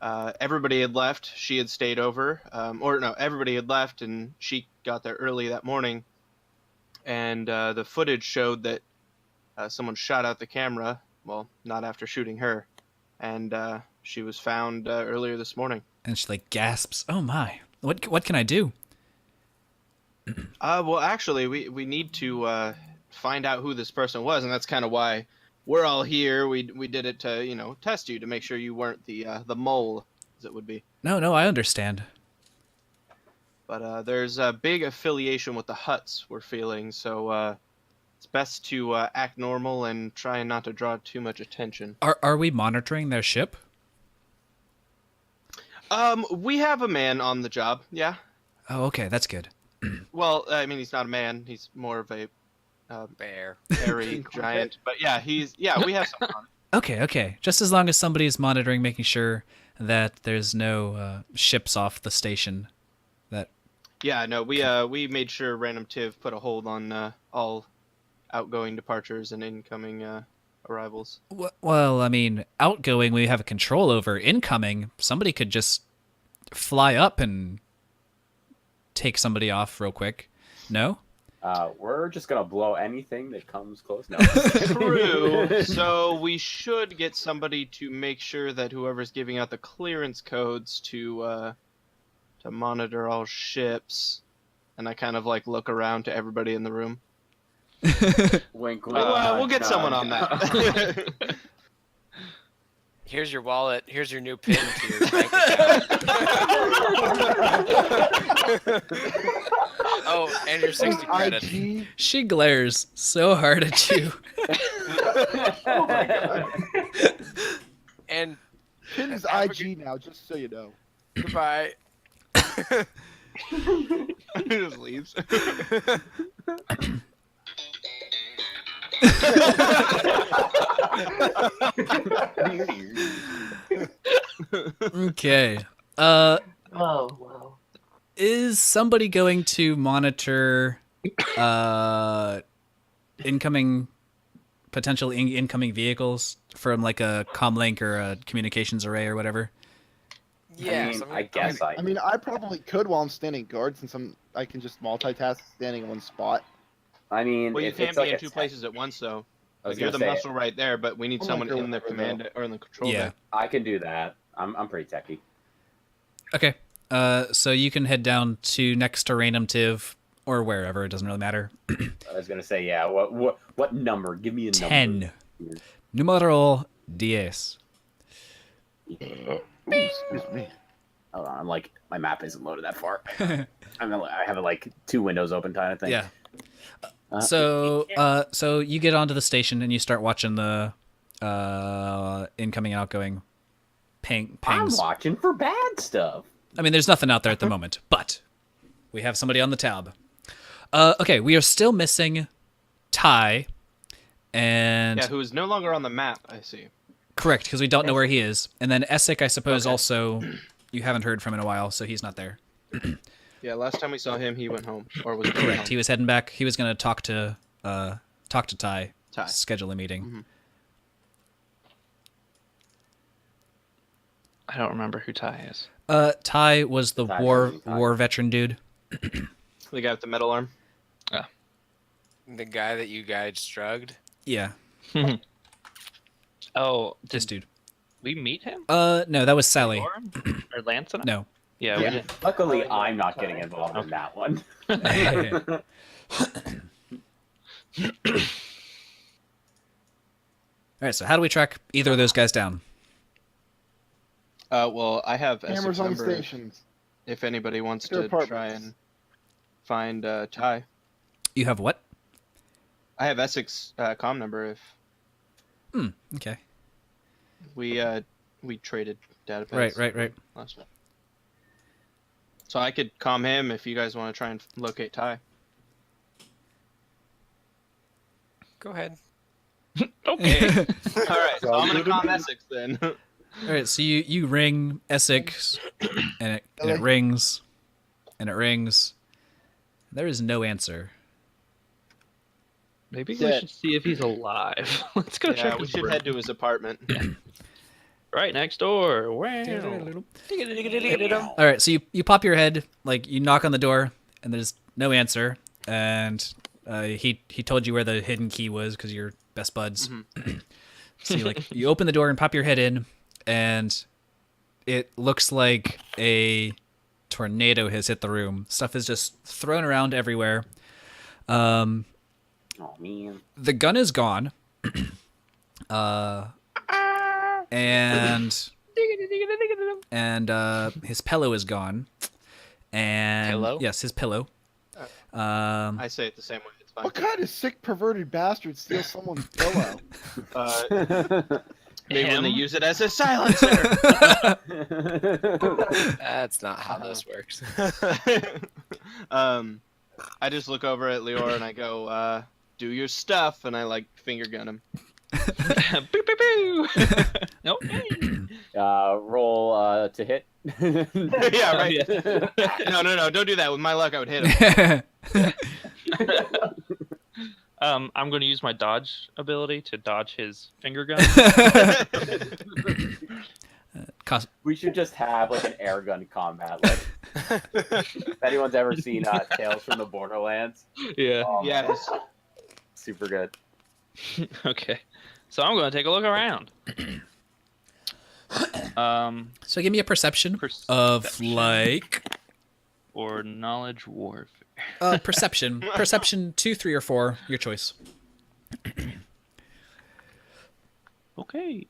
everybody had left. She had stayed over, or no, everybody had left, and she got there early that morning. And the footage showed that someone shot out the camera. Well, not after shooting her, and she was found earlier this morning. And she like gasps, "Oh my! What can I do?" Well, actually, we need to find out who this person was, and that's kind of why we're all here. We did it to test you to make sure you weren't the mole, as it would be. No, I understand. But there's a big affiliation with the Hutts we're feeling, so it's best to act normal and try not to draw too much attention. Are we monitoring their ship? We have a man on the job. Yeah. Oh, okay, that's good. Well, I mean, he's not a man. He's more of a Bear. hairy giant. But yeah, we have someone on it. Okay. Just as long as somebody is monitoring, making sure that there's no ships off the station. That Yeah, no, we made sure Random Tiv put a hold on all outgoing departures and incoming arrivals. Well, I mean, outgoing we have control over. Incoming, somebody could just fly up and take somebody off real quick. No? We're just gonna blow anything that comes close. No. True. So we should get somebody to make sure that whoever's giving out the clearance codes to monitor all ships, and I kind of like look around to everybody in the room. Wink, wink. We'll get someone on that. Here's your wallet. Here's your new pin to your bank account. Oh, and your 60 credits. IG. She glares so hard at you. Oh my god. And Pin's Have a IG now, just so you know. goodbye. He just leaves. Okay. Oh, wow. Is somebody going to monitor incoming potential incoming vehicles from like a comlink or a communications array or whatever? Yeah, I guess I. I mean, I probably could while I'm standing guard, since I can just multitask standing in one spot. I mean, Well, you if can't it's be like in a two tech- places at once, though. I was Like, you're gonna the say, muscle right there, but we need Oh my someone God, in the whatever, command or in the control Yeah. deck. I can do that. I'm pretty techy. Okay. So you can head down to next to Random Tiv or wherever. It doesn't really matter. I was gonna say, yeah. What number? Give me a number. 10. Numero 10. Excuse me. Hold on, I'm like, my map isn't loaded that far. I have like 2 windows open kind of thing. Yeah. So you get onto the station and you start watching the incoming and outgoing I'm pings. watching for bad stuff. I mean, there's nothing out there at the moment, but we have somebody on the tab. Okay, we are still missing Ty, and Yeah, who is no longer on the map, I see. correct, because we don't know where he is. And then Essek, I suppose, Okay. also you haven't heard from in a while, so he's not there. Yeah, last time we saw him, he went home. Or was Correct. home. He was heading back. He was going to talk to Ty, Ty. schedule a meeting. Mhm. I don't remember who Ty is. Ty was the Ty, war Ty. veteran dude. The guy with the metal arm. The guy that you guys drugged. Yeah, Oh, this did dude. we meet him? No, that was Sally. Lauren? Or Lance and I? No. Yeah, we Yeah. did. Luckily, I'm not getting involved in that one. All right, so how do we track either of those guys down? Well, I have Cameras Essex's on number stations. if anybody wants Their to try apartments. and find Ty. You have what? I have Essex comm number if Okay. we traded database. Right. Last time. So I could comm him if you guys want to try and locate Ty. Go ahead. Okay. All right, so I'm gonna good to comm me. Essex then. All right, so you ring Essex, and it Hello? rings, and it rings. There is no answer. Maybe we Dead. should see if he's alive. Let's go Yeah, check we his should room. head to his apartment. Right next door. Wow. All right, so you pop your head, like you knock on the door, and there's no answer. And he told you where the hidden key was because you're best buds. So you open the door and pop your head in, and it looks like a tornado has hit the room. Stuff is just thrown around everywhere. Oh man. The gun is gone. And his pillow is gone. And Pillow? yes, his pillow. I say it the same way. It's fine. What kind of sick, perverted bastard steals someone's pillow? Maybe when they Him? use it as a silencer. That's not how this works. I just look over at Lior and I go, "Do your stuff," and I like finger gun him. Boo, boo, boo. Okay. Roll to hit. Yeah, right. No, don't do that. With my luck, I would hit him. I'm going to use my dodge ability to dodge his finger gun. We should just have like an air gun combat. Like, if anyone's ever seen Tales from the Borderlands, Yeah. oh, man, Yes. super good. Okay. So I'm going to take a look around. So give me a perception of like or knowledge warfare. perception. Perception 2, 3, or 4. Your choice. Okay.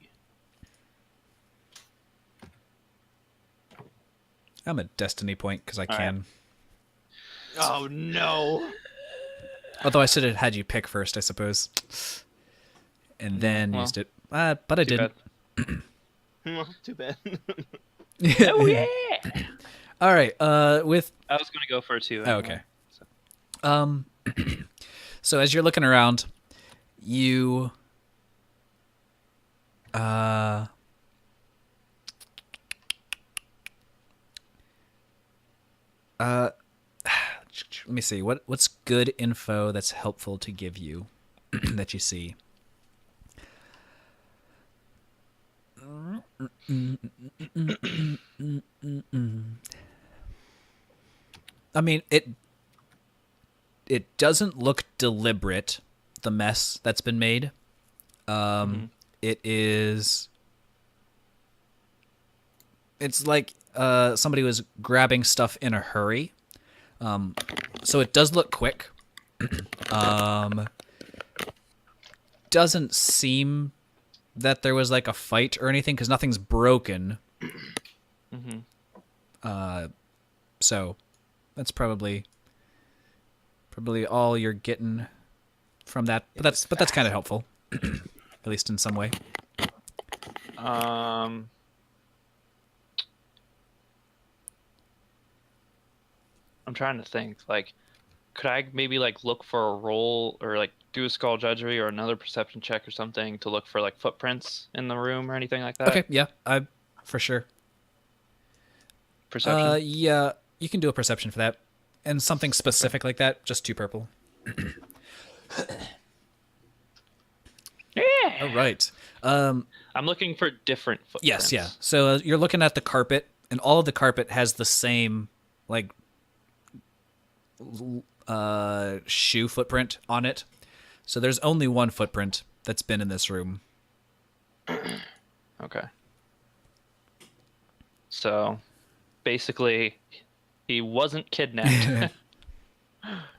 I'm a destiny point because I All can. Oh no. Although I should have had you pick first, I suppose, and then well, used it. But I Too didn't. bad. Too bad. Oh yeah. All right. With I was going to go for it too. oh, okay. So as you're looking around, you let me see what's good info that's helpful to give you that you see. I mean, it doesn't look deliberate, the mess that's been made. It is. It's like somebody was grabbing stuff in a hurry. So it does look quick. Doesn't seem that there was like a fight or anything because nothing's broken. So that's probably all you're getting from that. But that's kind of helpful, at least in some way. I'm trying to think. Like, could I maybe like look for a roll or like do a skull judgery or another perception check or something to look for like footprints in the room or anything like that? Okay, yeah, for sure. Perception. Yeah, you can do a perception for that, and something specific like that. Just 2 purple. Yeah. All right. I'm looking for different footprints. Yes, yeah. So you're looking at the carpet, and all of the carpet has the same like shoe footprint on it. So there's only one footprint that's been in this room. Okay. So, basically, he wasn't kidnapped.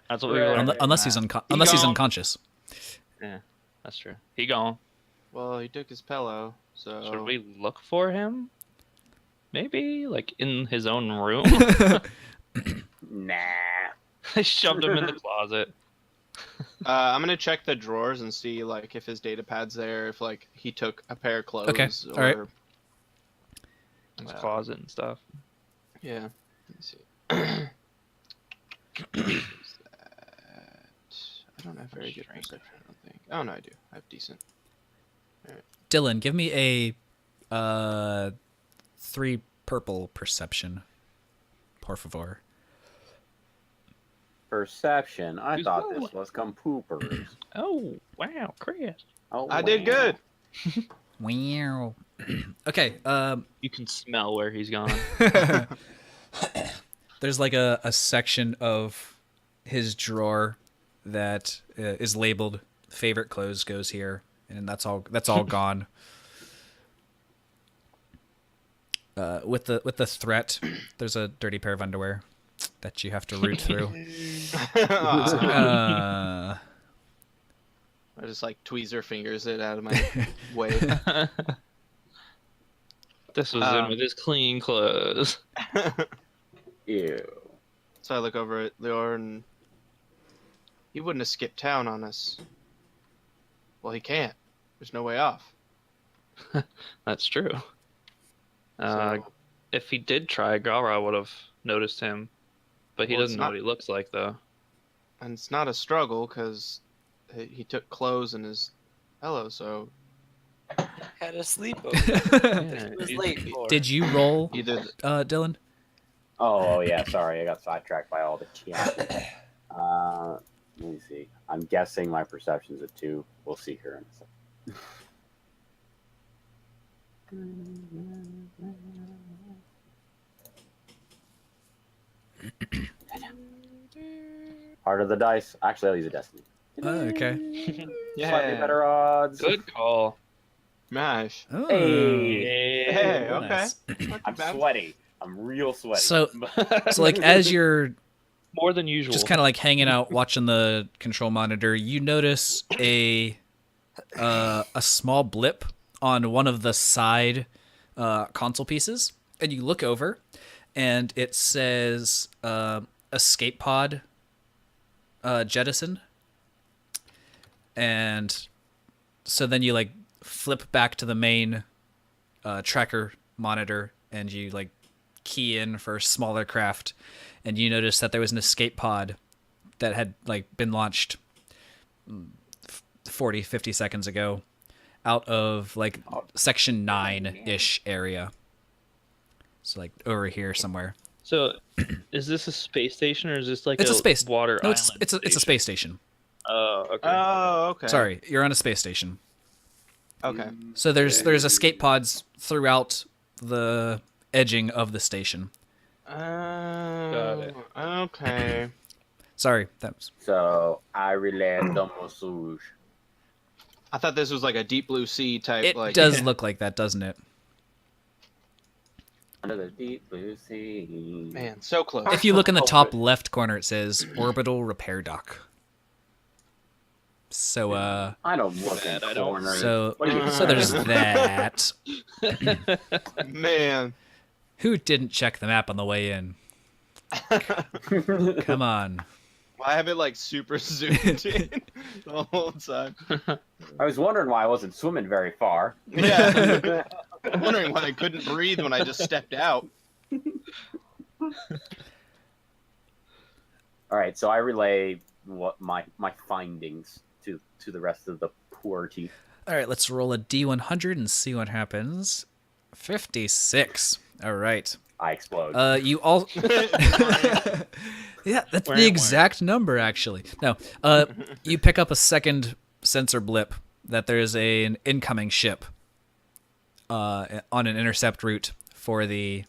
That's what we learned. Unless he's unconscious. Yeah, that's true. He gone. Well, he took his pillow, so Should we look for him? Maybe, like, in his own room? Nah. They shoved him in the closet. I'm gonna check the drawers and see like if his data pad's there, if like he took a pair of clothes. Okay, Or, all right. His closet and stuff. Yeah. Let me see. What is that? I don't have very good perception, I don't think. Oh no, I do. I have decent. Dylan, give me a 3 purple perception, por favor. Perception. I Who's thought going? this was compoopers. Oh, wow, Chris. Oh, I did good. Wow. Okay. You can smell where he's gone. There's like a section of his drawer that is labeled "favorite clothes goes here," and that's all gone. With the threat, there's a dirty pair of underwear that you have to root through. I just like tweezer fingers it out of my way. This was him with his clean clothes. Ew. So I look over at Leor and he wouldn't have skipped town on us. Well, he can't. There's no way off. That's true. So, If he did try, Gara would have noticed him. But he Well, it's doesn't know not- what he looks like, though. and it's not a struggle because he took clothes in his pillow. So Had a sleepover. Yeah, It was he's- late for. Did you roll, either Dylan? Oh yeah, sorry, I got sidetracked by all the chat. Let me see. I'm guessing my perception's a 2. We'll see here in a second. Heart of the dice. Actually, I'll use a destiny. Okay. Slightly better odds. Good call. Mash. Oh. Hey, Hey, okay. Nice. Not too I'm bad. sweaty. I'm real sweaty. So like as you're More than usual. just kind of like hanging out watching the control monitor, you notice a small blip on one of the side console pieces, and you look over, and it says escape pod jettison, and so then you like flip back to the main tracker monitor, and you like key in for smaller craft, and you notice that there was an escape pod that had like been launched 40-50 seconds ago out of like section 9-ish area, so like over here somewhere. So, is this a space station or is this like It's a space water no island? it's a space station. Oh, okay. Oh, okay. Sorry, you're on a space station. Okay. So there's escape pods throughout the edging of the station. Got it. Okay. Sorry, that was So I relay the message. I thought this was like a deep blue sea type. it like does look like that, doesn't it? Under the deep blue sea. Man, so close. If you look in the top left corner, it says orbital repair dock. So I don't look Bad, in I don't- corners. so What do you so there's that. Man. Who didn't check the map on the way in? Come on. I have it like super zoomed in the whole time. I was wondering why I wasn't swimming very far. Yeah. I'm wondering why I couldn't breathe when I just stepped out. All right, so I relay what my findings to the rest of the poor team. All right, let's roll a D100 and see what happens. 56. All right. I explode. You all. Yeah, that's the exact number, actually. No, you pick up a second sensor blip that there's an incoming ship on an intercept route for the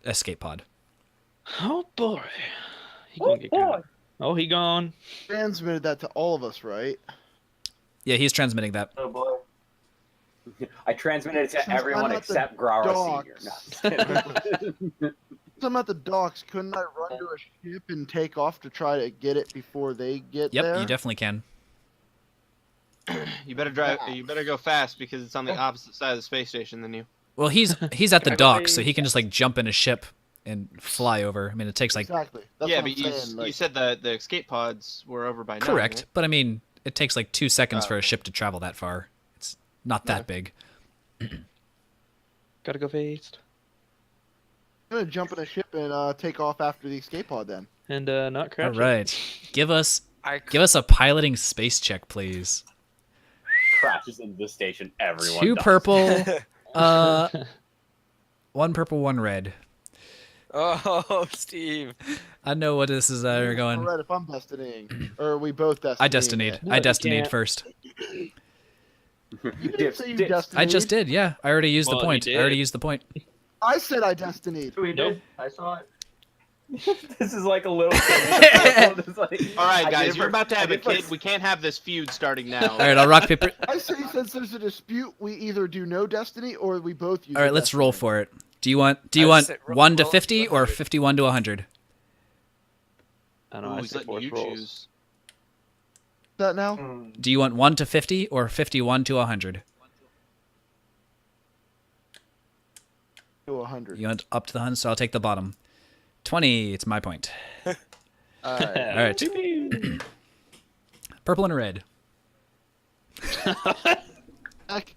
escape pod. Oh boy. He gonna get got. Oh, he gone. Transmitted that to all of us, right? Yeah, he's transmitting that. Oh boy. I transmitted it to Since I'm everyone at the except Grara docks. Senior. No, just kidding. Since I'm at the docks, couldn't I run to a ship and take off to try to get it before they get Yep, there? you definitely can. You better drive. You better go fast because it's on the opposite side of the space station than you. Well, he's at the dock, so he can just like jump in a ship and fly over. I mean, it takes like Exactly. That's Yeah, what but I'm saying. you Like, said the escape pods were over by now. correct, right? but I mean, it takes like 2 seconds Oh, for a ship to travel that far. It's not that big. Gotta go fast. I'm gonna jump in a ship and take off after the escape pod then. And not All crash. right, give us I a piloting space check, please. Crashes into the station. Everyone. 2 dies. purple, 1 purple, 1 red. Oh, Steve. I know what this is. We're going. Alright, if I'm destinying, or are we both destinying? I destinied. No, I you destinied can't. first. You didn't say you Dip. destinied. I just did. Yeah, I already used Well, the you point. I already did. used the point. I said I destinied. We Nope. did. I saw it. This is like a little. It's like, All right, I guys, did you're for- about to I have a did for- kid. We can't have this feud starting now. All right, I'll rock paper. I say since there's a dispute, we either do no destiny or we both use. All right, a let's roll destiny. for it. Do you want I want said 1 to roll 50 or 100. 51 to 100? I don't know. Ooh, I he's say letting force you rolls. choose. That now? Do you want 1 to 50 or 51 to 100? To 100. You want up to the 100, so I'll take the bottom. 20, it's my point. Alright. All right. Purple and red. Heck,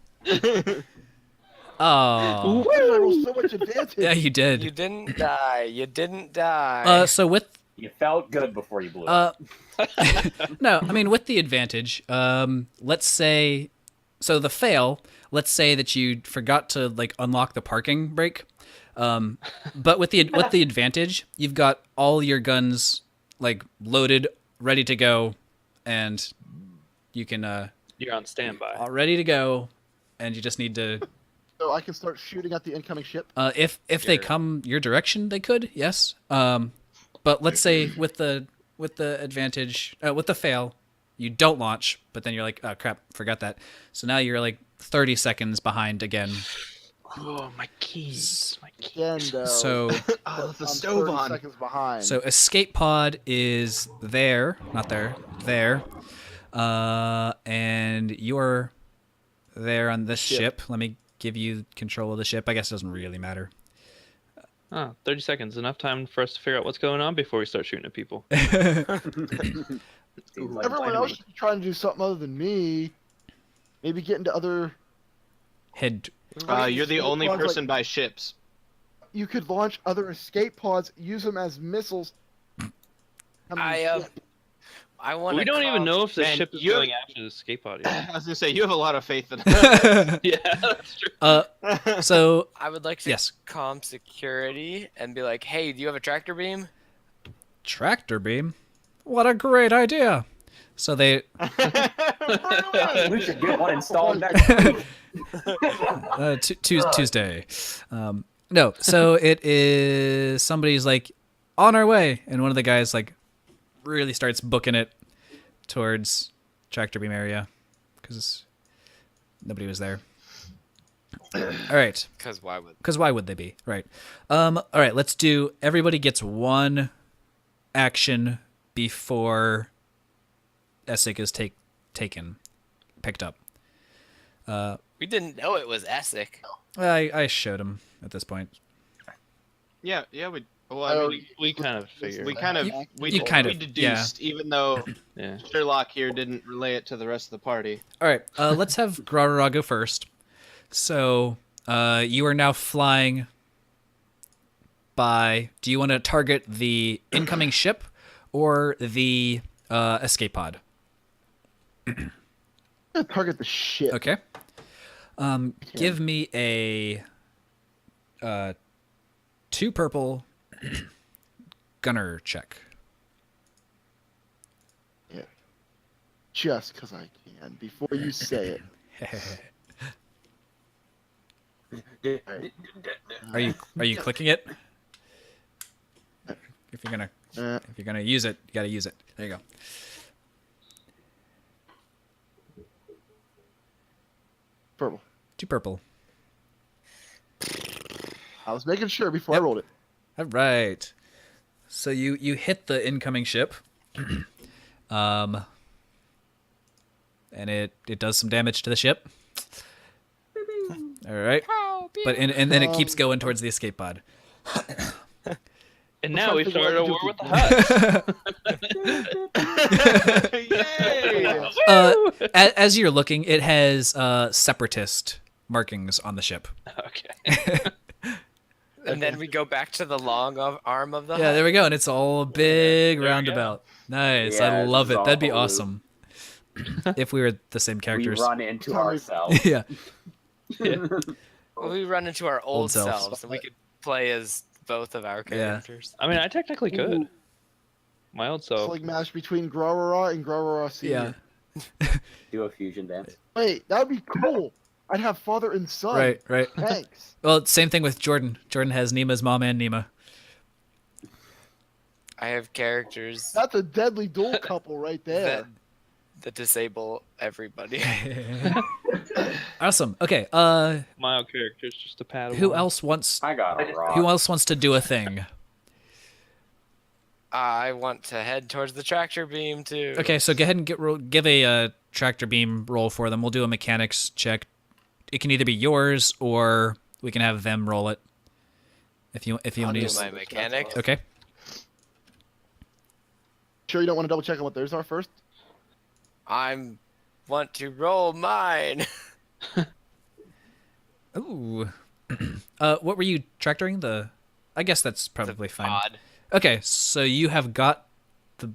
Oh. why did I roll so much advantage? Yeah, you did. You didn't die. You didn't die. So with You felt good before you blew up. no, I mean with the advantage, let's say so the fail, let's say that you forgot to like unlock the parking brake. But with the advantage, you've got all your guns like loaded, ready to go, and you can You're on standby. all ready to go, and you just need to. So I can start shooting at the incoming ship. If they Sure. come your direction, they could, yes. But let's say with the advantage, with the fail, you don't launch, but then you're like, oh crap, forgot that. So now you're like 30 seconds behind again. Oh, my keys. My keys. Again, though. So Oh, the I'm stove 30 on. seconds behind. so escape pod is there, not there, there, and you're there on this ship. Let me give you control of the ship. I guess it doesn't really matter. Oh, 30 seconds. Enough time for us to figure out what's going on before we start shooting at people. Seems like Everyone else should be trying to do something other than me. Maybe get into other. Head. You're the only Pods, like- person by ships. You could launch other escape pods, use them as missiles. I want. We don't even know if the Man, ship is you- going after the escape pod yet. I was gonna say you have a lot of faith in. Yeah, that's true. So I would like to yes, calm security and be like, "Hey, do you have a tractor beam?" tractor beam. What a great idea. So they we should get one installed next week. Tuesday. No, so it is somebody's like on our way, and one of the guys like really starts booking it towards tractor beam area because nobody was there. All right, Because why would? because why would they be? Right. All right, let's do. Everybody gets one action before Essek is picked up. We didn't know it was Essek. I showed him at this point. Yeah. We. Well, I mean, We kind of figured. we kind of you kind we of- deduced, even though Yeah. Sherlock here didn't relay it to the rest of the party. All right, let's have Grarara go first. So you are now flying by. Do you want to target the incoming ship or the escape pod? I'm gonna target the ship. Okay. Give me a 2 purple gunner check. Just because I can. Before you say it. Are you clicking it? If you're Uh, gonna use it, you gotta use it. There you go. purple. 2 purple. I was making sure before I Yep. rolled it. All right. So you hit the incoming ship, and it does some damage to the ship. All right. But and then it keeps going towards the escape pod. And I'm now trying we've to figure started a out war what with the Hutt. Yay! As you're looking, it has separatist markings on the ship. Okay. And then we go back to the long arm of the. Yeah, there we go, and it's all a big There we go. roundabout. Nice, Yeah, I love it's it. all That'd be blue. awesome. If we were the same We characters. run into Sorry. ourselves. Yeah. Well, we run into our old selves. selves, and we could play as both of our characters. I mean, I technically could. My old self. Sling match between Grarara and Grarara Senior. Yeah. Do a fusion dance. Wait, that would be cool. I'd have father and son. Right. Thanks. Well, same thing with Jordan. Jordan has Nima's mom and Nima. I have characters That's a deadly dual couple right there. that disable everybody. Awesome. Okay. My old character's just a pad. Who else wants? I got a rock. Who else wants to do a thing? I want to head towards the tractor beam too. Okay, so go ahead and give a tractor beam roll for them. We'll do a mechanics check. It can either be yours or we can have them roll it. If you I'll want to do use. my mechanics. Okay. Sure, you don't want to double check on what theirs are first? I want to roll mine. Ooh. What were you tractoring? I guess that's probably fine. Pod. Okay, so you have got the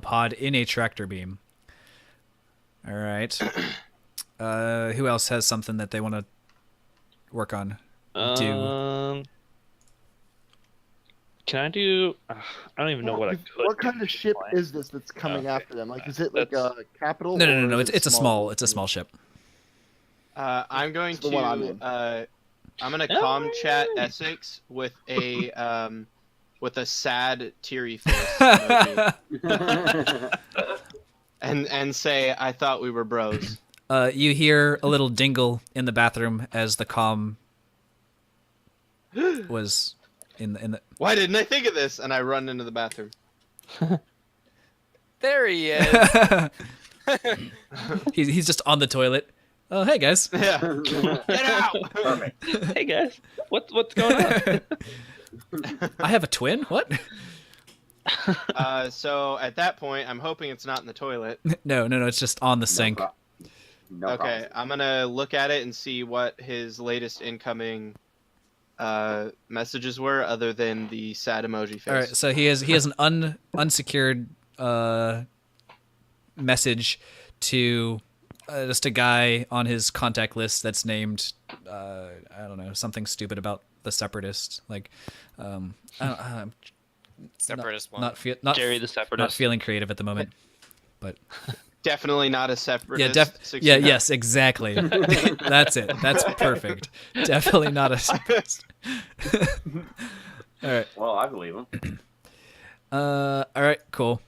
pod in a tractor beam. All right. Who else has something that they want to work on? Can I do? I don't even know what I could. What kind of ship flying. is this that's coming Okay. after them? Like, is it like That's- a capital? No. or It's is it a small ship. I'm going It's the one I'm to in. I'm gonna Oh, com chat yeah. Essex with a sad teary face emoji, and say I thought we were bros. You hear a little dingle in the bathroom as the comm was in the. Why didn't I think of this? And I run into the bathroom. There he is. He's just on the toilet. Oh, hey guys. Yeah. Get out! Perfect. Hey guys, what's going on? I have a twin. What? So at that point, I'm hoping it's not in the toilet. No. It's just on the sink. No Okay, problem. I'm gonna look at it and see what his latest incoming messages were, other than the sad emoji face. All right. So he has an unsecured message to just a guy on his contact list that's named I don't know, something stupid about the separatists. Like I'm Separatist one. not Jerry the not Separatist. feeling creative at the moment. But Definitely not a yeah, separatist. yeah, yes, exactly. That's it. That's perfect. Definitely not a separatist. All right. Well, I believe him. All right. Cool.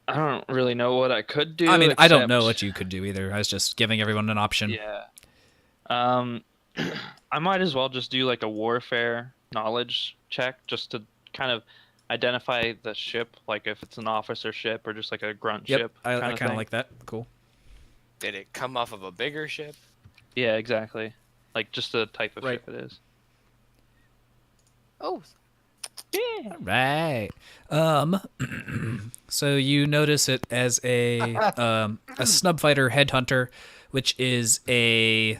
I don't really know what I could do. I mean, I don't know except- what you could do either. I was just giving everyone an option. Yeah. I might as well just do like a warfare knowledge check just to kind of identify the ship, like if it's an officer ship or just like a grunt Yep. ship. I kind thing. of like that. Cool. Did it come off of a bigger ship? Yeah, exactly. Like just the type of Right. ship it is. Oh, Yeah. All right. So you notice it as a snub fighter headhunter, which is a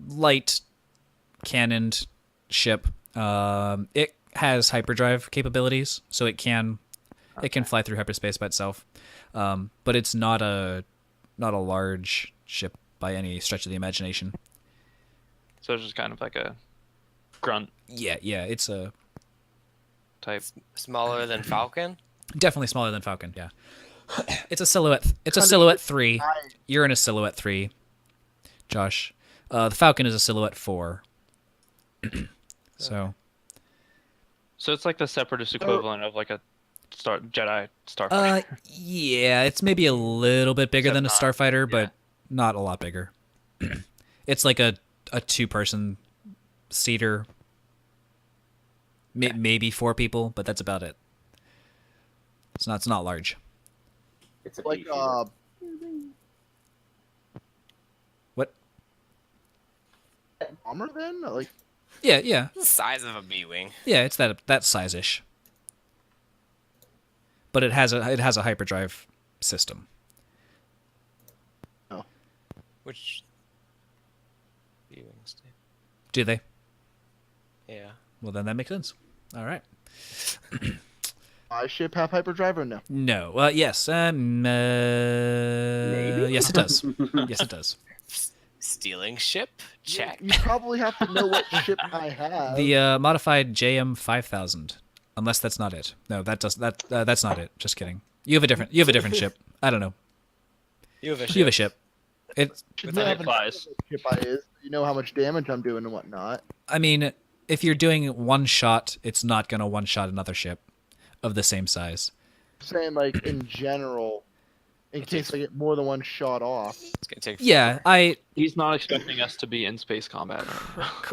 light cannoned ship. It has hyperdrive capabilities, so it can fly through hyperspace by itself. But it's not a large ship by any stretch of the imagination. So it's just kind of like a grunt Yeah, it's a type. smaller than Falcon. definitely smaller than Falcon. Yeah, it's a silhouette. It's a silhouette 3. You're in a silhouette 3, Josh. The Falcon is a silhouette 4. So So it's like the separatist equivalent of like a Jedi starfighter. yeah, it's maybe a little bit bigger Except than a not- starfighter, yeah. but not a lot bigger. It's like a 2-person seater. Maybe 4 people, but that's about it. It's not large. It's a Like pea-shooter. What? Bomber then? Like, Yeah. The size of a B-wing. Yeah, it's that size-ish. But it has a hyperdrive system. Which B-wings do? Do they? Yeah. Well, then that makes sense. All right. my ship have hyperdrive or no? No. Yes. Yes, it does. Yes, it does. Stealing ship? Check. You probably have to know what ship I have. The modified JM 5000. Unless that's not it. No, that's not it. Just kidding. You have a different ship. I don't know. You have a ship. You have a ship. It's. You With the have an supplies. idea what ship I is. You know how much damage I'm doing and whatnot. I mean, if you're doing one shot, it's not gonna one shot another ship of the same size. I'm saying like in general, in case I get more than one shot off. It's gonna take. Yeah, He's not expecting us to be in space combat.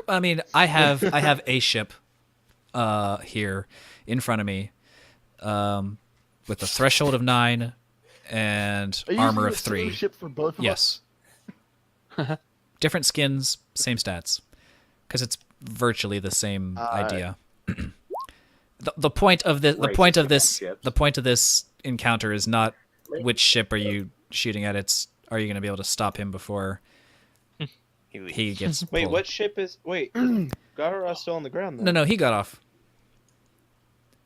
I mean, I have a ship here in front of me with a threshold of 9 and Are you armor using of the same 3. ship for both of us? Yes. Different skins, same stats. Because it's virtually the same idea. The point of this the point of this encounter is not which ship are you shooting at, it's are you going to be able to stop him before he gets Wait, pulled. what ship is? Wait, Gara's still on the ground. Then. No, he got off.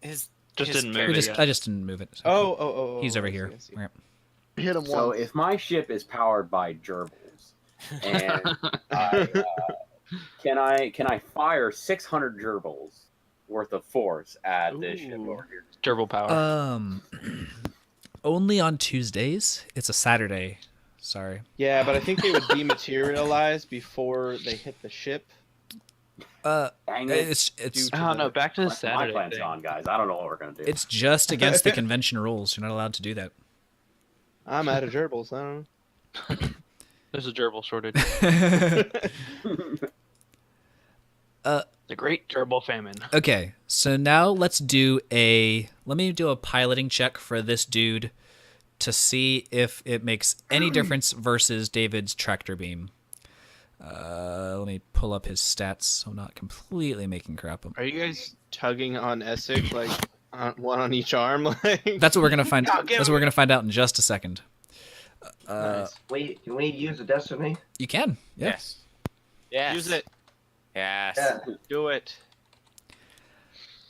His Just his didn't move it I just didn't move it. Oh. He's over I see, here. I see. Right. Hit him So once. if my ship is powered by gerbils, and I Can I fire 600 gerbils worth of force at this ship Ooh. over here? Gerbil power. Only on Tuesdays. It's a Saturday. Sorry. Yeah, but I think they would dematerialize before they hit the ship. Dang it. It's I don't know. Back to the My Saturday plan's thing. gone, guys. I don't know what we're gonna do. it's just against the convention rules. You're not allowed to do that. I'm out of gerbils. I don't know. There's a gerbil shortage. The Great Gerbil Famine. Okay, so now let me do a piloting check for this dude to see if it makes any difference versus David's tractor beam. Let me pull up his stats so I'm not completely making crap up. Are you guys tugging on Essek like one on each arm? Like That's what we're gonna find. Oh, get That's what we're gonna find out in just a second. nice. Wait, can we use a destiny? You can. Yeah. Yes. Yes. Use it. Yes. Yeah. Do it.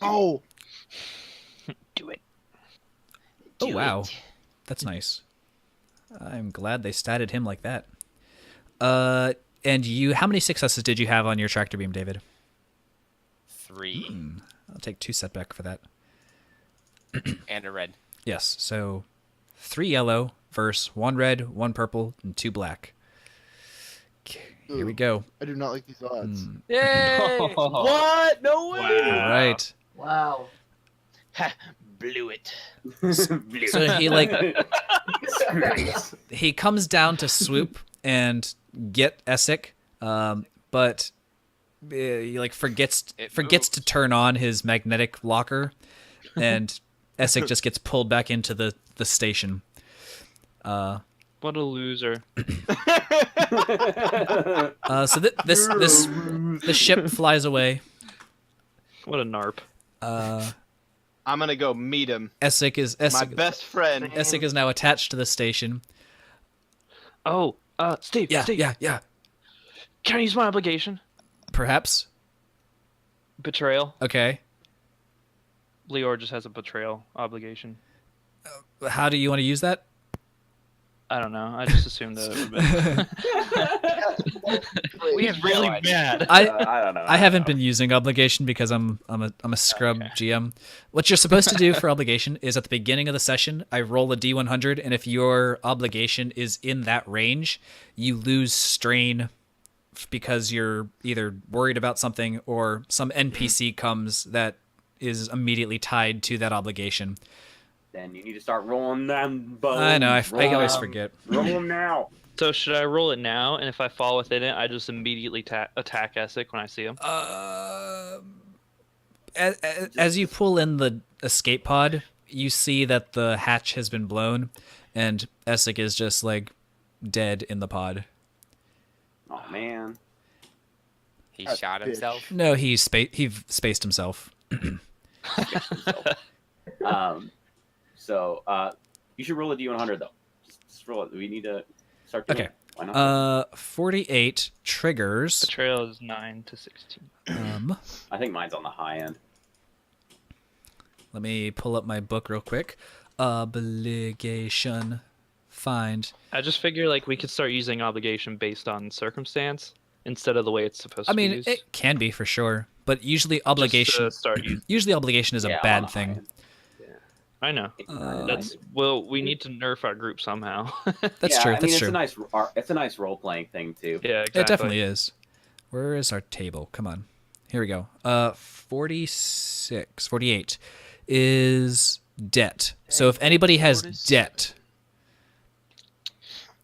Oh, Do it. Oh wow, that's nice. I'm glad they statted him like that. And how many successes did you have on your tractor beam, David? 3 I'll take 2 setback for that. and a red. Yes, so 3 yellow versus 1 red, 1 purple, and 2 black. Okay, here we go. I do not like these odds. Yay! what? No way. All right. Wow. Blew it. So he comes down to swoop and get Essek, but he forgets to turn on his magnetic locker, and Essek just gets pulled back into the station. What a loser. So the ship flies away. What a narp. I'm gonna go meet him. Essek is My best friend. Essek is now attached to the station. Oh, Steve. Yeah, Steve, yeah. Can I use my obligation? Perhaps. Betrayal. Okay. Leor just has a betrayal obligation. How do you want to use that? I don't know. I just assumed that it would be. We have really bad. I don't know. I haven't been using obligation because I'm a scrub GM. What you're supposed to do for obligation is at the beginning of the session, I roll a D100, and if your obligation is in that range, you lose strain because you're either worried about something or some NPC comes that is immediately tied to that obligation. Then you need to start rolling them bones. I know, I always Roll forget. them now. So should I roll it now? And if I fall within it, I just immediately attack Essek when I see him? As you pull in the escape pod, you see that the hatch has been blown, and Essek is just dead in the pod. Oh man. He shot himself. No, he spaced himself. So you should roll a D100 though. Just roll it. We need to start doing Okay. it. Why not? 48 triggers. Betrayal is 9 to 16. I think mine's on the high end. Let me pull up my book real quick. Obligation. Find. I just figure we could start using obligation based on circumstance instead of the way it's supposed I to be mean, used. it can be for sure, but usually Just obligation. to start using. Usually obligation is a Yeah, on bad the high thing. end. I know. We need to nerf our group somehow. That's Yeah, true. I mean, That's it's true. It's a nice role playing thing too. Yeah, exactly. It definitely is. Where is our table? Come on. Here we go. 48 is debt. So if anybody has 47. debt,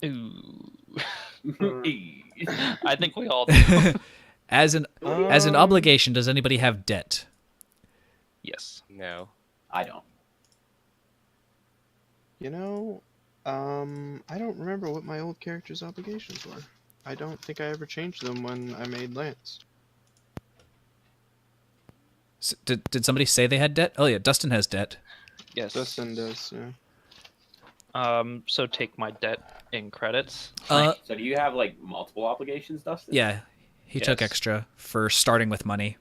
Ooh. I think we all do. as an obligation, does anybody have debt? Yes. No. I don't. I don't remember what my old character's obligations were. I don't think I ever changed them when I made Lance. Did somebody say they had debt? Oh yeah, Dustin has debt. Yes. Dustin does, yeah. So take my debt in credits. So do you have multiple obligations, Dustin? Yeah, he took Yes. extra for starting with money.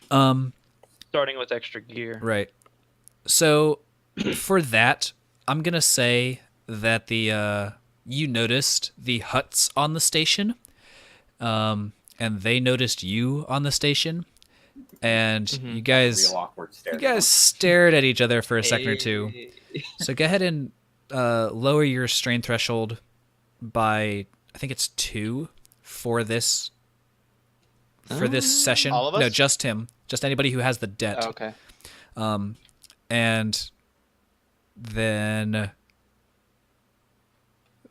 Starting with extra gear. Right. So for that, I'm gonna say that you noticed the huts on the station and they noticed you on the station, and you guys Real awkward stare. stared at each other for a second or two. So go ahead and lower your strain threshold by, I think it's 2 for this session. All of us? No, just him. Just anybody who has the debt. Oh, okay. And then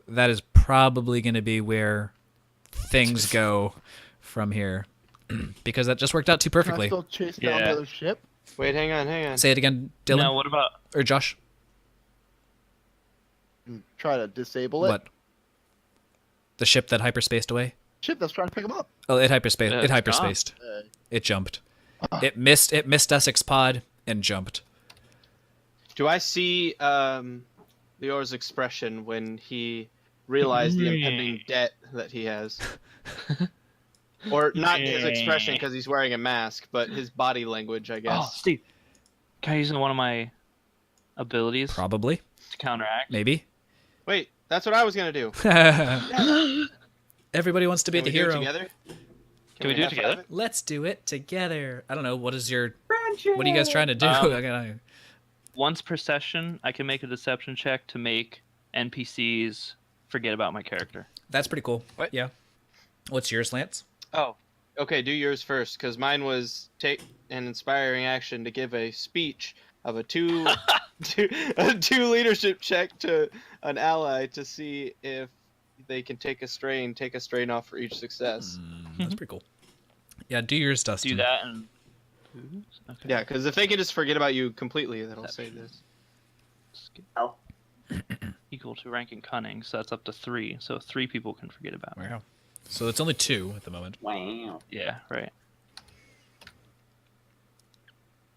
that is probably going to be where things go from here, because that just worked out too Can I perfectly. still chase down Yeah. the other ship? Wait, hang on. Say it again, Dylan Now, what about or Josh. And try to disable it. What? The ship that hyperspaced away? Ship that's trying to pick him up. Oh, it hyperspaced. Yeah, It it's gone. hyperspaced. Uh, It jumped. It missed Essex pod and jumped. Do I see Lior's expression when he realized the impending debt that he has? Or not his expression because he's wearing a mask, but his body language, I Oh, guess. Steve, can I use one of my abilities Probably. to counteract? Maybe. Wait, that's what I was gonna do. Everybody wants to be Can the we do it hero. together? Can we do it high five together? Let's do it together. I don't know. What is your? What are you guys trying to do? I gotta- Once per session, I can make a deception check to make NPCs forget about my character. That's pretty cool. What? Yeah. What's yours, Lance? Oh, okay. Do yours first, because mine was take an inspiring action to give a speech of a two leadership check to an ally to see if they can take a strain off for each success. That's pretty cool. Yeah, do yours, Dustin. Do that and. Okay. Yeah, because if they can just forget about you completely, that'll say this. Oh. Equal to rank in cunning, so that's up to 3. So 3 people can forget about me. Wow. So it's only 2 at the moment. Wow. Yeah, right.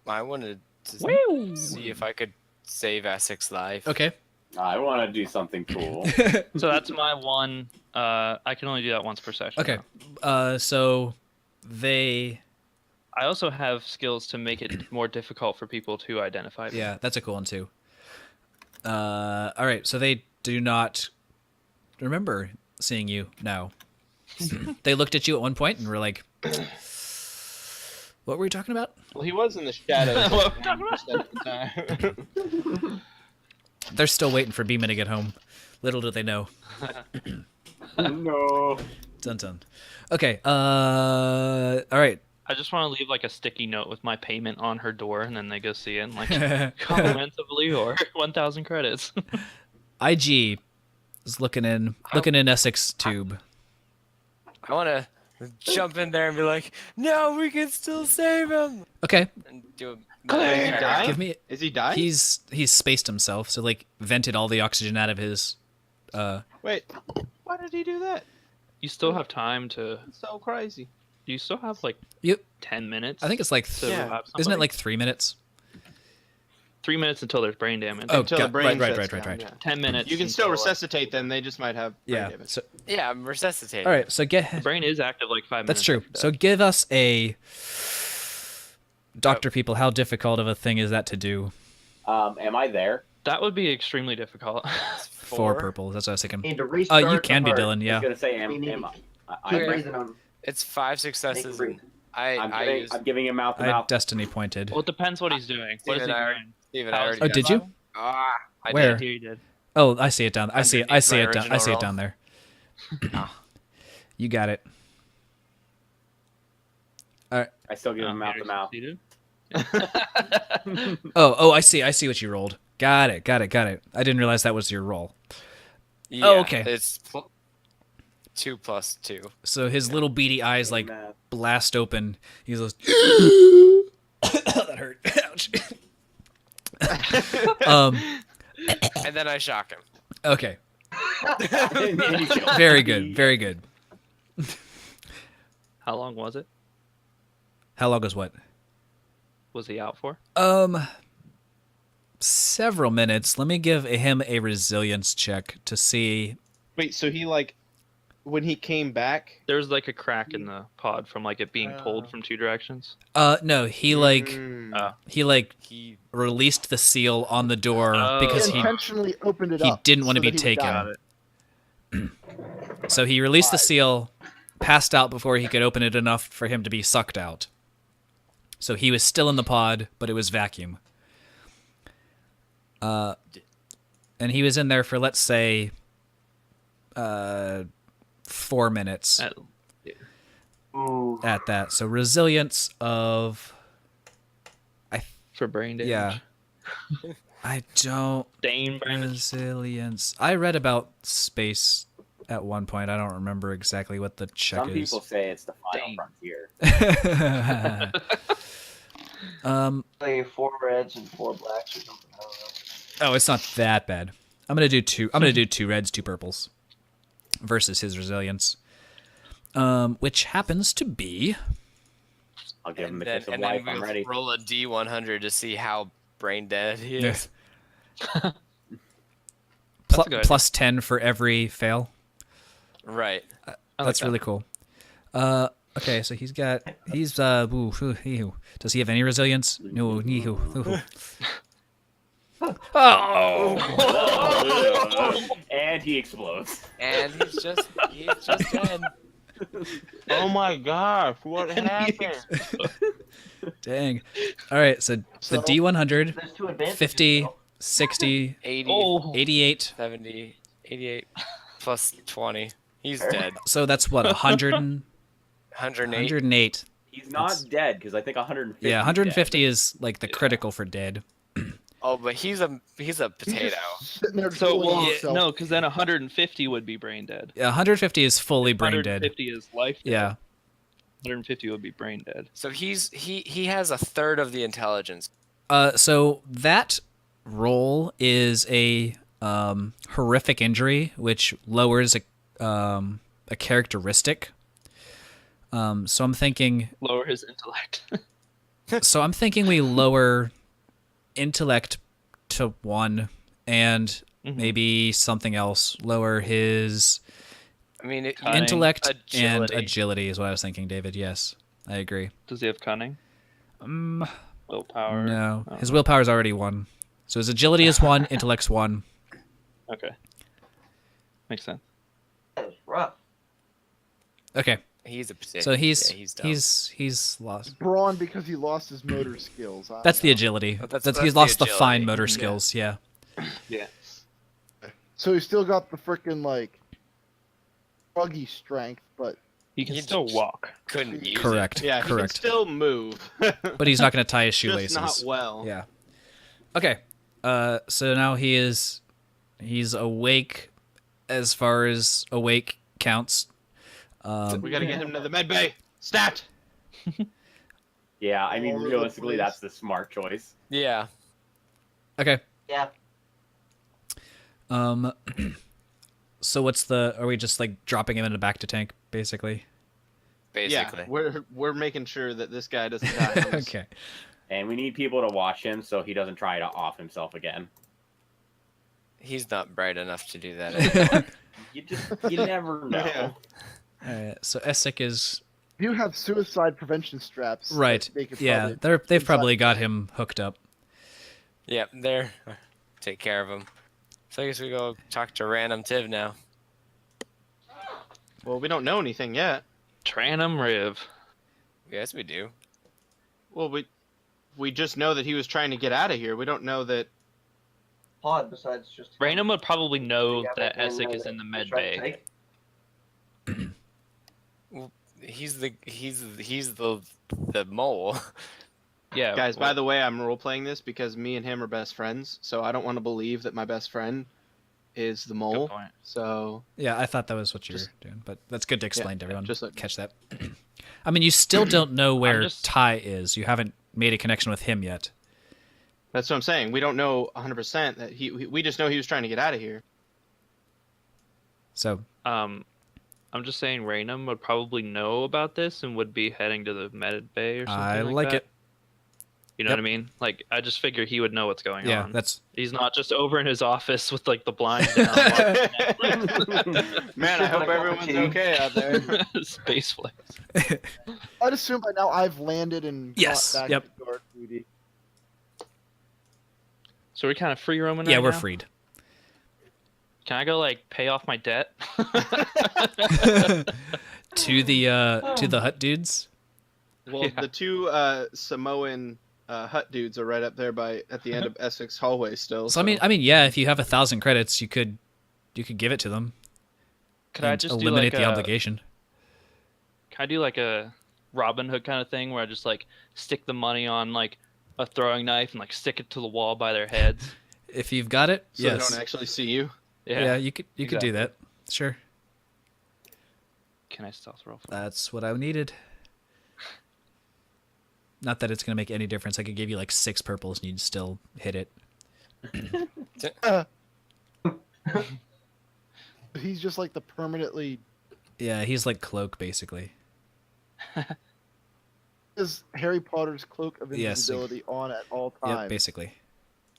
I wanted to see if I could save Essex life. Okay. I want to do something cool. So that's my one. I can only do that once per session. Okay. though. So they. I also have skills to make it more difficult for people to identify me. Yeah, that's a cool one too. All right. So they do not remember seeing you now. They looked at you at one point and were like, "What were we talking about?" Well, he was in the shadows. What are we talking at the time. They're still waiting for Beeman to get home. Little do they know. No. Dun dun. Okay. All right. I just want to leave like a sticky note with my payment on her door, and then they go see it and like compliments of Leor, 1,000 credits. IG is looking in Essex tube. I want to jump in there and be like, "No, we can still save him!" Okay. And do a Is he dying? Give me. Is he dying? He's spaced himself, so like vented all the oxygen out of his. Wait, why did he do that? You still have time to. It's so crazy. You still have like Yep. 10 minutes. I think it's like. to Yeah. revive Isn't it somebody? like 3 minutes? 3 minutes until there's brain damage. Oh, Until God, the brain right. shuts down, yeah. 10 minutes. You can still until, resuscitate them. They just might have brain Yeah. damage. So, Yeah, I'm resuscitating. all right. So the get. brain is active like 5 minutes. That's true. after So death. give us a. Doctor people, how difficult of a thing is that to do? Am I there? That would be extremely difficult. It's 4 purple. That's what I was thinking. Need to restart. You can the be heart. Dylan. I Yeah. was gonna say, We need am to I? Keep Okay. breathing on. It's 5 Make successes. him breathe. I'm giving him mouth to I mouth. Destiny pointed. Well, it depends what he's doing. What is Steven, he I already- doing? Steven, How I is already he Oh, did doing? you? Ah, I Where? Here you did. Oh, I see it down. I see it. I Underneath see my it down. I see original it down there. You got it. I still give him Oh, mouth here to mouth. succeeded. Oh, I see. I see what you rolled. Got it. I didn't realize that was your roll. Yeah, okay. It's 2 plus 2. So his little beady eyes like Math. blast open. He goes, that hurt. Ouch. And then I shock him. Okay. And then you kill Very me. good. Very good. How long was it? How long was what? Was he out for? Several minutes. Let me give him a resilience check to see. Wait, so he when he came back? There was like a crack in the pod from like it being pulled from 2 directions. No, he like Mm. He released the seal on the door Oh. because He he intentionally opened it he up. didn't want to so be that he would taken. die. Got it. So he released the seal, passed out before he could open it enough for him to be sucked out. So he was still in the pod, but it was vacuum. And he was in there for, let's say, 4 minutes Ooh. at that. So resilience of... For brain damage. Yeah. I don't... Stain brain damage. Resilience. I read about space at one point. I don't remember exactly what the check Some is. people say it's the final Dang. frontier. Like 4 reds and 4 blacks or something. I don't know. Oh, it's not that bad. I'm gonna do 2. I'm gonna do 2 reds, 2 purples, versus his resilience, which happens to be. I'll give him And a then, kiss of and life. then I'm we'll ready. roll a D100 to see how brain dead he is. That's a good idea. Plus 10 for every fail. Right. I like That's that. really cool. Okay, so he's does he have any resilience? No. Oh! And he explodes. And he's just dead. Oh my gosh, what happened? Dang. All right, so the D100, There's 2 advantages. 50, though. 60, 80, Oh. 88. 70, 88, plus 20. He's dead. So that's what, 100 and 108. 108. He's not That's- dead because I think 150. Yeah, is 150 is like the critical for dead. Oh, but he's a He's potato. just sitting there So, drooling well, himself. no, because then 150 would be brain dead. Yeah, 150 is fully brain dead. 150 is life dead. Yeah. 150 would be brain dead. So he has a third of the intelligence. So that roll is a horrific injury, which lowers a characteristic. So I'm thinking. Lower his intellect. So I'm thinking we lower intellect to 1, and Mhm. maybe something else. Lower his I mean, Cunning. intellect and Agility. agility is what I was thinking, David. Yes, I agree. Does he have cunning? Willpower? No, Oh. his willpower is already 1. So his agility is 1, intellect's 1. Okay. Makes sense. That was rough. Okay, he's a potato. so he's yeah, he's dumb. he's lost. Brawn because he lost his motor skills. I That's don't the know. agility. That's He's the lost the agility. fine motor Yeah. skills. Yeah. Yeah. So he's still got the freaking like buggy strength, but He can He still just- walk. couldn't use Correct. Yeah, he Correct. can still move. But he's not going to tie his shoelaces. Just not well. Yeah. Okay. So now he's awake, as far as awake counts. We gotta get him to the med bay. Stat. Yeah, I mean, All over the realistically, place. that's the smart choice. it. Yeah. Okay. Yeah. So what's the? Are we just like dropping him in a back to tank, basically? Basically. Yeah, we're making sure that this guy doesn't die. on us. Okay. And we need people to watch him so he doesn't try to off himself again. He's not bright enough to do that. You never know. Yeah. All right. So Essek is if you have suicide prevention straps, right. They could Yeah, probably they've inside- probably got him hooked up. Yep, there. Take care of him. So I guess we go talk to Random Tiv now. Well, we don't know anything yet. Tranum Riv. Yes, we do. Well, we just know that he was trying to get out of here. We don't know that. Pod besides just. Random would probably know Yeah, that and, Essek is in the med try to bay. take- He's the mole. Yeah. Guys, by well, the way, I'm role playing this because me and him are best friends, so I don't want to believe that my best friend is the good mole. point. So Yeah, I thought that was what you Just- were doing, but that's good to explain to everyone. just like- Catch that. I mean, you still don't know where just- Ty is. You haven't made a connection with him yet. that's what I'm saying. We don't know 100% that we just know he was trying to get out of here. So I'm just saying Raynham would probably know about this and would be heading to the med bay or something I like that. it. You know Yep. what I mean? Like, I just figure he would know what's going Yeah, on. that's He's not just over in his office with like the blinds down. watching Man, I hope Like a everyone's fatigue. okay out there. Netflix. Space flights. I'd assume by now I've landed and got Yes, back yep. to guard duty. So we're kind of free roaming yeah, right we're now? freed. Can I go like pay off my debt? to the hut dudes. Well, Yeah. the two Samoan hut dudes are right up there at the end of Essex hallway still. So I mean, yeah. If you have 1,000 credits, you could give it to them. Could I and just eliminate do the like obligation? Can I do like a Robin Hood kind of thing where I just like stick the money on like a throwing knife and like stick it to the wall by their heads? If you've got it, so yes. they don't actually see you. Yeah, you could do exactly. that. Sure. Can I stealth roll for That's what I needed. Not that it's gonna make any difference. I could give you like 6 purples and you'd still hit it. He's just like the permanently Yeah, he's like Cloak basically. is Harry Potter's cloak of Yes. invisibility on at all times. Yep, basically.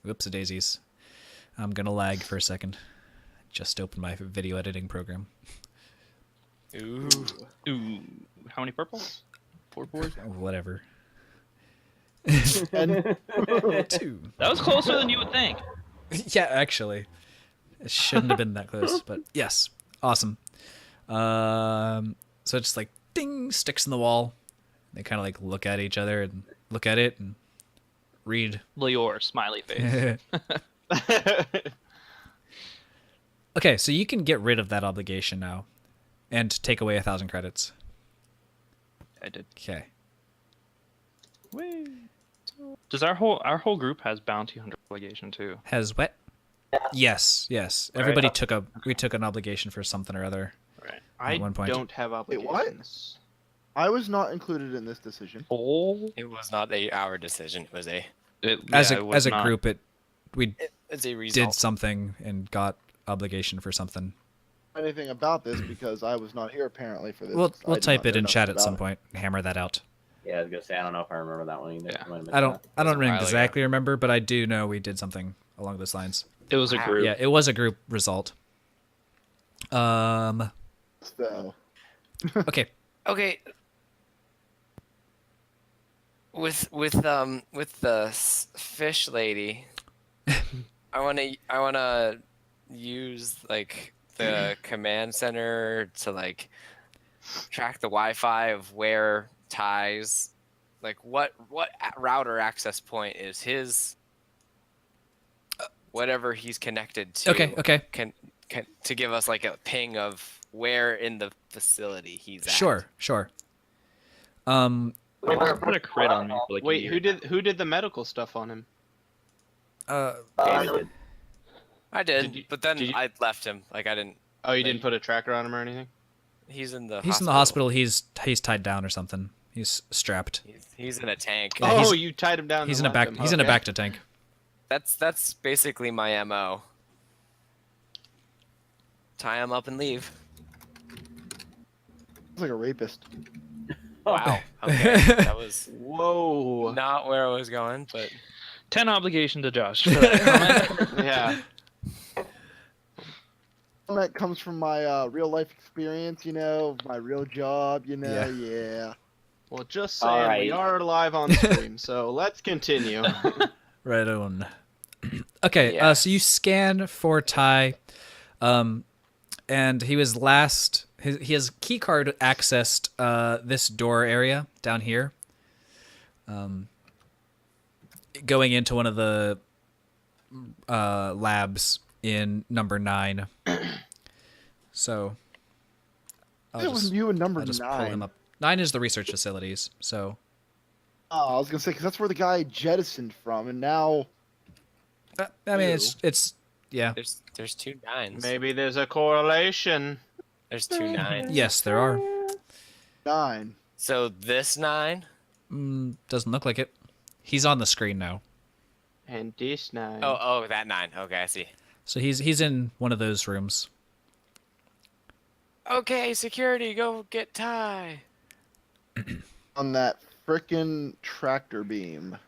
Whoops, daisies. I'm gonna lag for a second. Just opened my video editing program. Ooh. Ooh, how many purples? 4 boards. Whatever. And 2. That was closer than you would think. Yeah, actually, it shouldn't have been that close, but yes, awesome. So it's like ding, sticks in the wall. They kind of like look at each other and look at it and read. Lior, smiley face. Okay, so you can get rid of that obligation now, and take away 1,000 credits. I did. Okay. Does our whole group has bounty hunter obligation too? Has what? Yes. Everybody we took an obligation for something or other. Right. I At one point. don't have Wait, obligations. what? I was not included in this decision. Oh. It was not our decision. It was a As a group, we it's a did result. something and got obligation for something. Anything about this because I was not here apparently for this. We'll I did type not it know in nothing chat at about some it. point. Hammer that out. Yeah, I was gonna say I don't know if I remember that one either. Yeah. might have missed I don't that. a while ago. exactly remember, but I do know we did something along those lines. It was a Wow. group. Yeah, it was a group result. So Okay. Okay. With the fish lady, I wanna use like the command center to like track the Wi-Fi of where Ty's like what router access point is his whatever he's connected to. Okay. Can to give us like a ping of where in the facility he's at. Sure. Put a crit on me for like a Wait, year. who did the medical stuff on him? David. I did, Did you- but then did you- I left him. Like I didn't. Oh, you didn't put a tracker on him or anything? He's in the. He's in the hospital. He's tied down or something. He's strapped. He's in a tank. Yeah, Oh, he's- you tied him down. He's in and a back. left him. He's in a Okay. back to tank. That's basically my mo. Tie him up and leave. it's like a rapist. Wow. Okay, that was Whoa. not where I was going, but 10 obligation to Josh. For that comment. Yeah. That comes from my real life experience, my real job, Yeah. yeah. Well, just All saying, right. we are live on stream, so let's continue. Right on. Okay, Yeah. so you scan for Ty, and he was last. His key card accessed this door area down here, going into one of the labs in number 9. So It was you and number I'll just 9. pull him up. 9 is the research facilities. So Oh, I was gonna say because that's where the guy jettisoned from, and now I mean, it's yeah. there's 2 9s. Maybe there's a correlation. There's 2 9s. Yes, there are. 9. So this 9. Doesn't look like it. He's on the screen now. And this 9. Oh, that 9. Okay, I see. So he's in one of those rooms. Okay, security, go get Ty. On that frickin' tractor beam.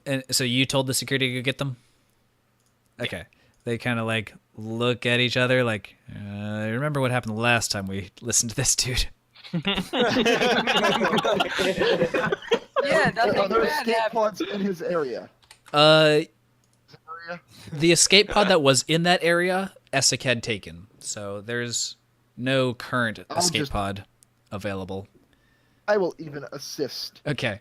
And so you told the security to go get them? Okay. They kind of like look at each other like, remember what happened the last time we listened to this dude? Yeah, nothing Are there bad escape happened. pods in his area? The escape pod that was in that area, Essek had taken. So there's no current I'll escape just- pod. available. I will even assist. Okay.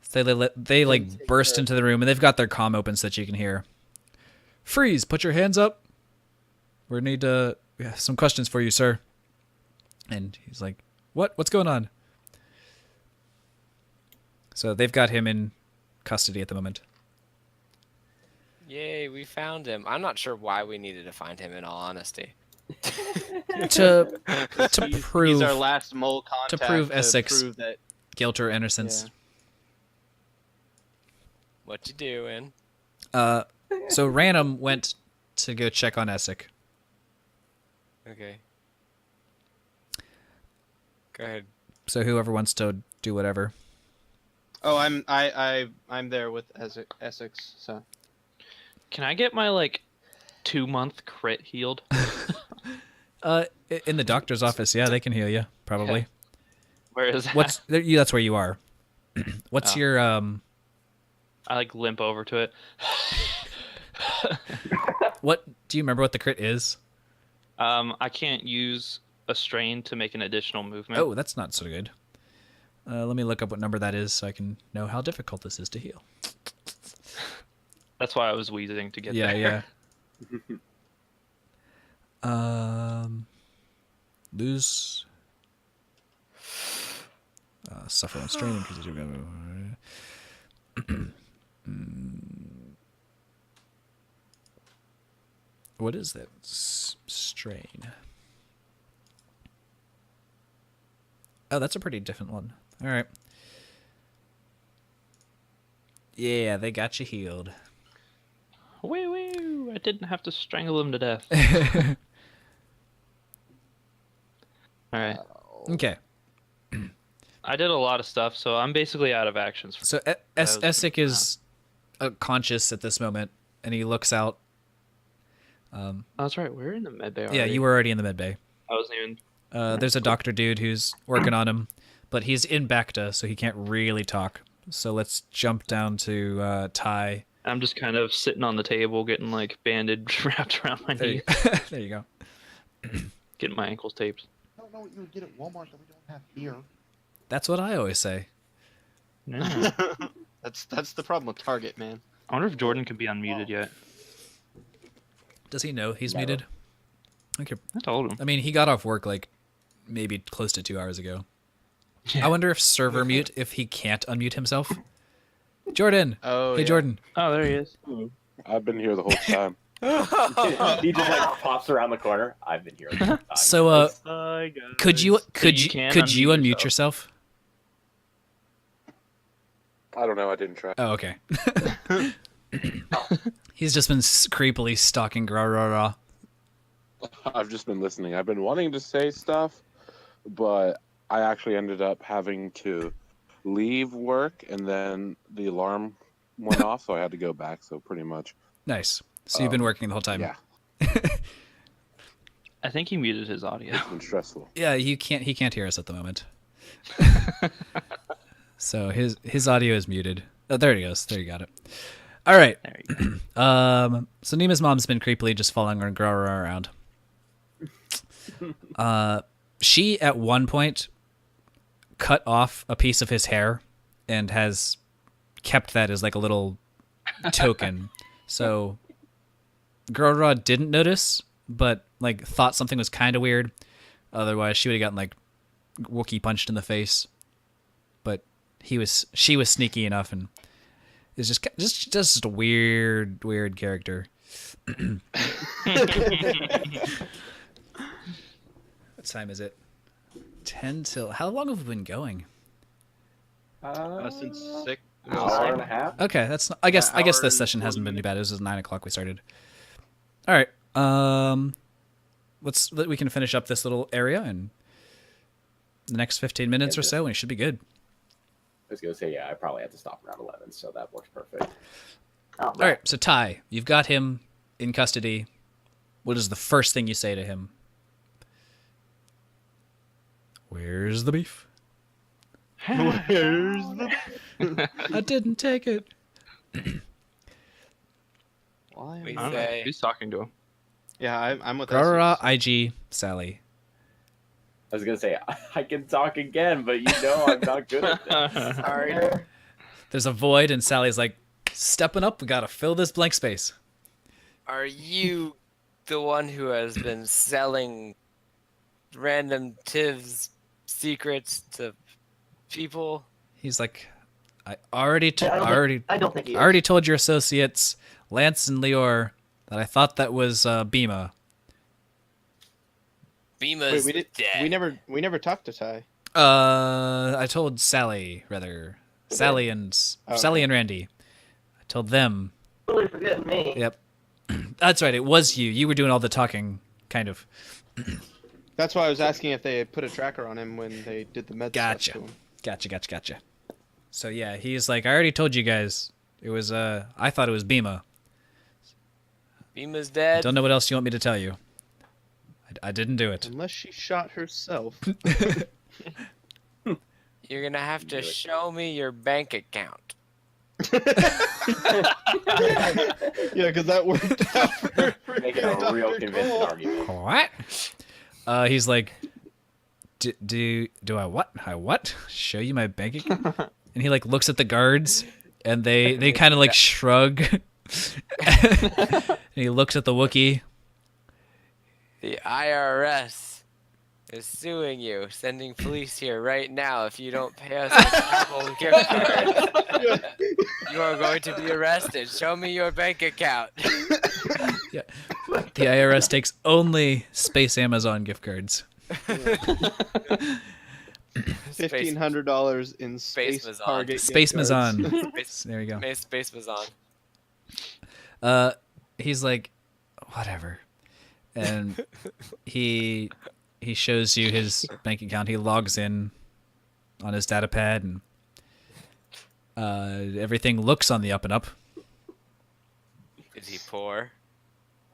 So they like burst into the room, and they've got their comm open so that you can hear. Freeze! Put your hands up. We need some questions for you, sir. And he's like, "What? What's going on?" So they've got him in custody at the moment. Yay, we found him. I'm not sure why we needed to find him, in all honesty. To He's prove our last mole contact prove Essex prove that guilt or innocence. What you doing? So Random went to go check on Essex. Okay. Go ahead. So whoever wants to do whatever. Oh, I'm there with Essex. So Can I get my like 2-month crit healed? In the doctor's office, yeah, they can heal you probably. Okay. Where is that? That's where you are. What's Oh. your I like limp over to it. What do you remember what the crit is? I can't use a strain to make an additional movement. Oh, that's not so good. Let me look up what number that is so I can know how difficult this is to heal. That's why I was wheezing to get Yeah, there. yeah. Lose. Suffer on strain because what is that? Strain. Oh, that's a pretty different one. All right. Yeah, they got you healed. Woo woo! I didn't have to strangle him to death. All right. Okay. I did a lot of stuff, so I'm basically out of actions. For So Essex is conscious at this moment, and he looks out. Oh, that's right. We're in the med bay already. Yeah, you were already in the med bay. I wasn't even. There's a doctor dude who's working on him, but he's in Bacta, so he can't really talk. So let's jump down to Ty. I'm just kind of sitting on the table, getting like bandage wrapped around my There you, knees, there you go. getting my ankles taped. I don't know what you would get at Walmart that we don't have here. That's what I always say. Yeah. that's the problem with Target, man. I wonder if Jordan can be unmuted yet. Does he know he's Never. muted? Okay. I told him. I mean, he got off work like maybe close to 2 hours ago. I wonder if server mute, if he can't unmute himself. Jordan. Oh, Hey, yeah. Jordan. Oh, there he is. I've been here the whole time. He just like pops around the corner. I've been here. The whole time. So, Hi, guys. could you can unmute yourself? I don't know. I didn't try. Oh, okay. He's just been creepily stalking Grarara. I've just been listening. I've been wanting to say stuff, but I actually ended up having to leave work, and then the alarm went off, so I had to go back. So pretty much, Nice. So you've been working the whole time. yeah, I think he muted his audio. it's been stressful. Yeah, he can't hear us at the moment. So his audio is muted. Oh, there he goes. There you got it. All right. There you go. So Nima's mom's been creepily just following her Grara around. She at one point cut off a piece of his hair and has kept that as like a little token. So Grara didn't notice, but like thought something was kind of weird. Otherwise, she would have gotten like Wookiee punched in the face. But she was sneaky enough, and is just a weird character. What time is it? 10 till. How long have we been going? Since six. Hour and a half. Okay, that's. Not, I guess hour this and session 40 hasn't been too bad. It was 9 o'clock we started. All right. We can finish up this little area in the next 15 minutes or so, and it should be good. I was gonna say, yeah, I probably have to stop around 11, so that works perfect. All right. So Ty, you've got him in custody. What is the first thing you say to him? Where's the beef? Where's the? I didn't take it. Why? We I don't know. say, Who's talking to him? Yeah, I'm with Grara, Essex. IG, Sally. I was gonna say I can talk again, but you know I'm not good at this. Sorry. There's a void, and Sally's like, stepping up, we gotta fill this blank space. Are you the one who has been selling random Tiv's secrets to people? He's like, I already I don't think he is. already told your associates, Lance and Leor, that I thought that was Bima. Bima's Wait, dead. we never talked to Ty. I told Sally, rather. Sally and Sally and Randy. I told them. Totally forgetting me. Yep. That's right, it was you. You were doing all the talking, kind of. That's why I was asking if they put a tracker on him when they did the med Gotcha. stuff to him. Gotcha. So yeah, he's like, I already told you guys. It was I thought it was Bima. Bima's dead. Don't know what else you want me to tell you. I didn't do it. Unless she shot herself. You're gonna have to show me your bank account. Yeah, because that worked out. Making a real convincing argument. What? He's like, do I what? I what? Show you my bank account? And he like looks at the guards, and they kind of like shrug. And he looks at the Wookiee. The IRS is suing you, sending police here right now if you don't pay us a travel gift card. You are going to be arrested. Show me your bank account. Yeah. The IRS takes only Space Amazon gift cards. $1,500 in Space Mazon. Target. Space gift cards. Mazon. There you go. Space was on. He's like, whatever. And he shows you his bank account. He logs in on his data pad, and everything looks on the up and up. Is he poor?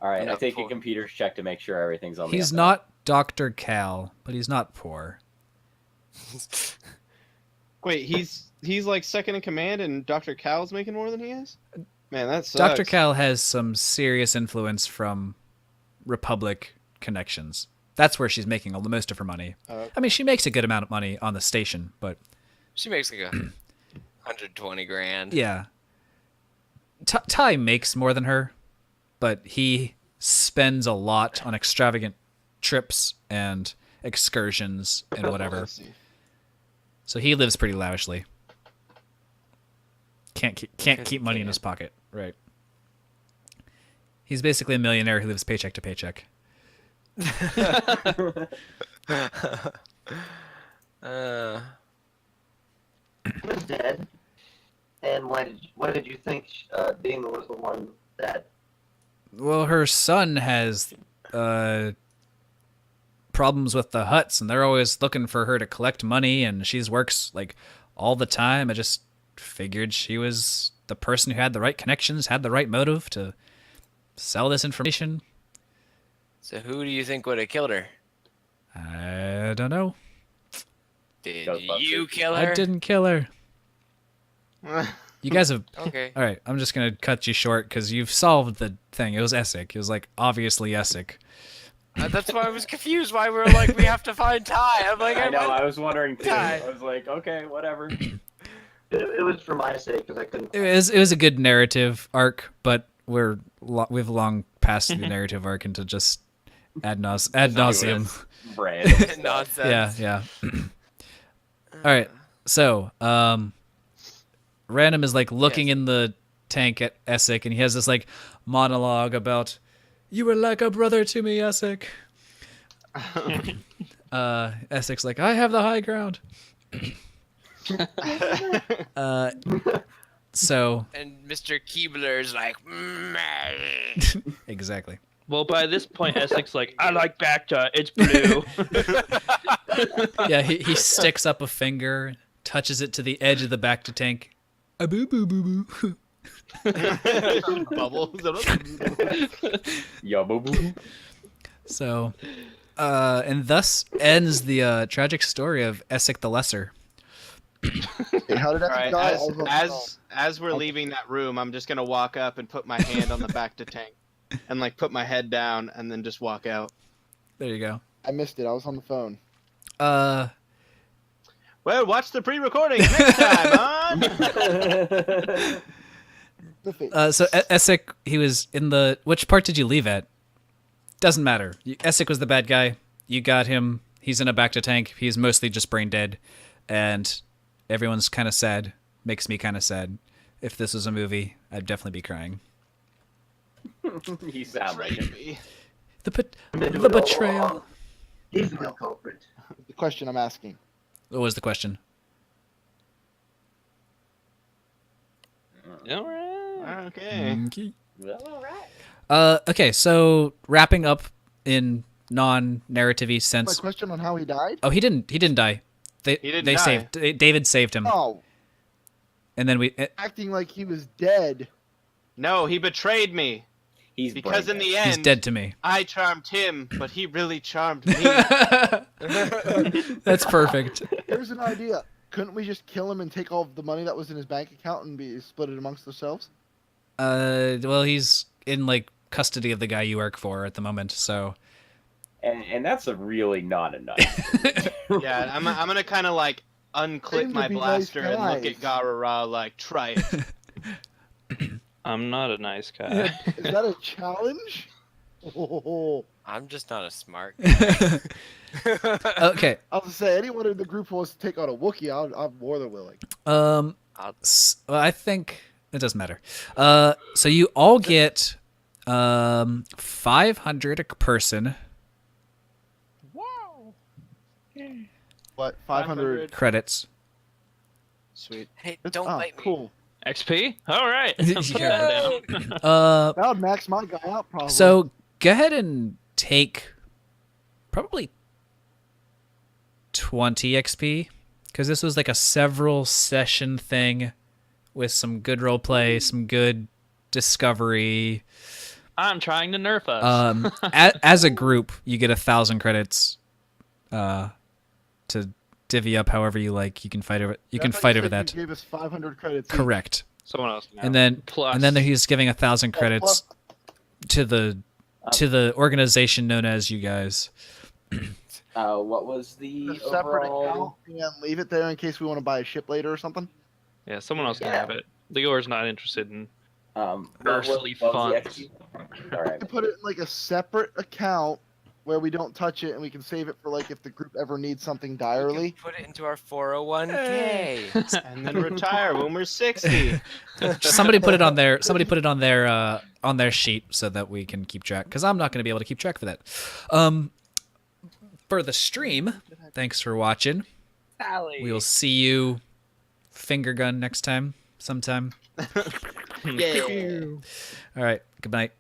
All right, No, I take poor. a computer's check to make sure everything's on the He's up and not Dr. Cal, but he's not poor. Wait, he's like second in command, and Dr. Cal's making more than he is. Man, that sucks. Dr. Cal has some serious influence from Republic connections. That's where she's making the most of her money. I mean, she makes a good amount of money on the station, but She makes like 120 grand. yeah. Ty makes more than her, but he spends a lot on extravagant trips and excursions and whatever. I see. So he lives pretty lavishly. Can't keep money in his pocket, right? He's basically a millionaire who lives paycheck to paycheck. He was dead. And what did you think Dima was the one that... Well, her son has problems with the Hutts, and they're always looking for her to collect money, and she works like all the time. I just figured she was the person who had the right connections, had the right motive to sell this information. So who do you think would have killed her? I don't know. Did Ghostbusters. you kill her? I didn't kill her. You guys have... Okay. All right, I'm just going to cut you short because you've solved the thing. It was Essek. It was like obviously Essek. That's why I was confused. Why we were like, we have to find Ty. I'm like, I know, went- I was wondering too. Die. I was like, okay, whatever. It was for my sake, because I couldn't... It was a good narrative arc, but we've long passed the narrative arc into just ad nauseum. Brand. Nonsense. Yeah. All right. So, Random is like looking in the tank at Essek, and he has this like monologue about, "You were like a brother to me, Essek." Essek's like, "I have the high ground." So And Mr. Keebler's like, exactly. Well, by this point, Essek's like, I like Bacta. It's blue. Yeah, he sticks up a finger, touches it to the edge of the back to tank. A boo boo boo boo. Bubbles. Yo, boo boo. So, and thus ends the tragic story of Essek the Lesser. Hey, how did All that right, die? I was on the phone. as we're leaving that room, I'm just gonna walk up and put my hand on the back to tank, and like put my head down, and then just walk out. There you go. I missed it. I was on the phone. Uh, Well, watch the pre-recording next time on. The face. so Essek, he was in the. Which part did you leave at? Doesn't matter. Essek was the bad guy. You got him. He's in a back to tank. He's mostly just brain dead, and everyone's kind of sad. Makes me kind of sad. If this was a movie, I'd definitely be crying. You sound like it. Me. The betrayal. He's the real culprit. The question I'm asking. What was the question? All right. Okay. Well, all right. Okay, so wrapping up in non-narrative-y My sense. question on how he died? Oh, he didn't die. They didn't they die. saved David saved him, Oh, and then we. acting like he was dead. No, he betrayed me. He's Because in brain the He's end, dead to me. I charmed him, but he really charmed me. That's perfect. Here's an idea. Couldn't we just kill him and take all of the money that was in his bank account and be split it amongst ourselves? Well, he's in like custody of the guy you work for at the moment, so. and that's a really not a nice. Yeah, I'm gonna kind of like unclip Seem to my be nice blaster and look at guys. Garura like, try it. I'm not a nice guy. Is that a challenge? Oh, I'm just not a smart guy. Okay. I was gonna say anyone in the group who wants to take on a Wookiee, I'm more than willing. Well, I think it doesn't matter. So you all get 500 a person What 500? credits. Sweet. Hey, That's- don't oh, bite me. cool. XP? All right. I'm putting Yeah. that down. That would max my guy out probably. So go ahead and take probably 20 XP because this was like a several session thing with some good role play, some good discovery. I'm trying to nerf us. As a group, you get 1,000 credits to divvy up however you like. You can fight over. You I can thought fight you over said that. you gave us 500 credits. each. Correct. Someone else can have And then plus. and then he's giving 1,000 credits plus- to the organization known as you guys. What was the a separate overall? account and leave it there in case we want to buy a ship later or something. Yeah, someone else can Yeah. have it. Lior's not interested in. What was Earthly the funds. XP? All right. We can put it in like a separate account where we don't touch it and we can save it for like if the group ever needs something We direly. can put it into our 401k. And then retire when we're 60. Somebody put it on their on their sheet so that we can keep track because I'm not going to be able to keep track for that. For the stream, thanks for watching. We will see you finger gun next time sometime. Yeah. All right, good night.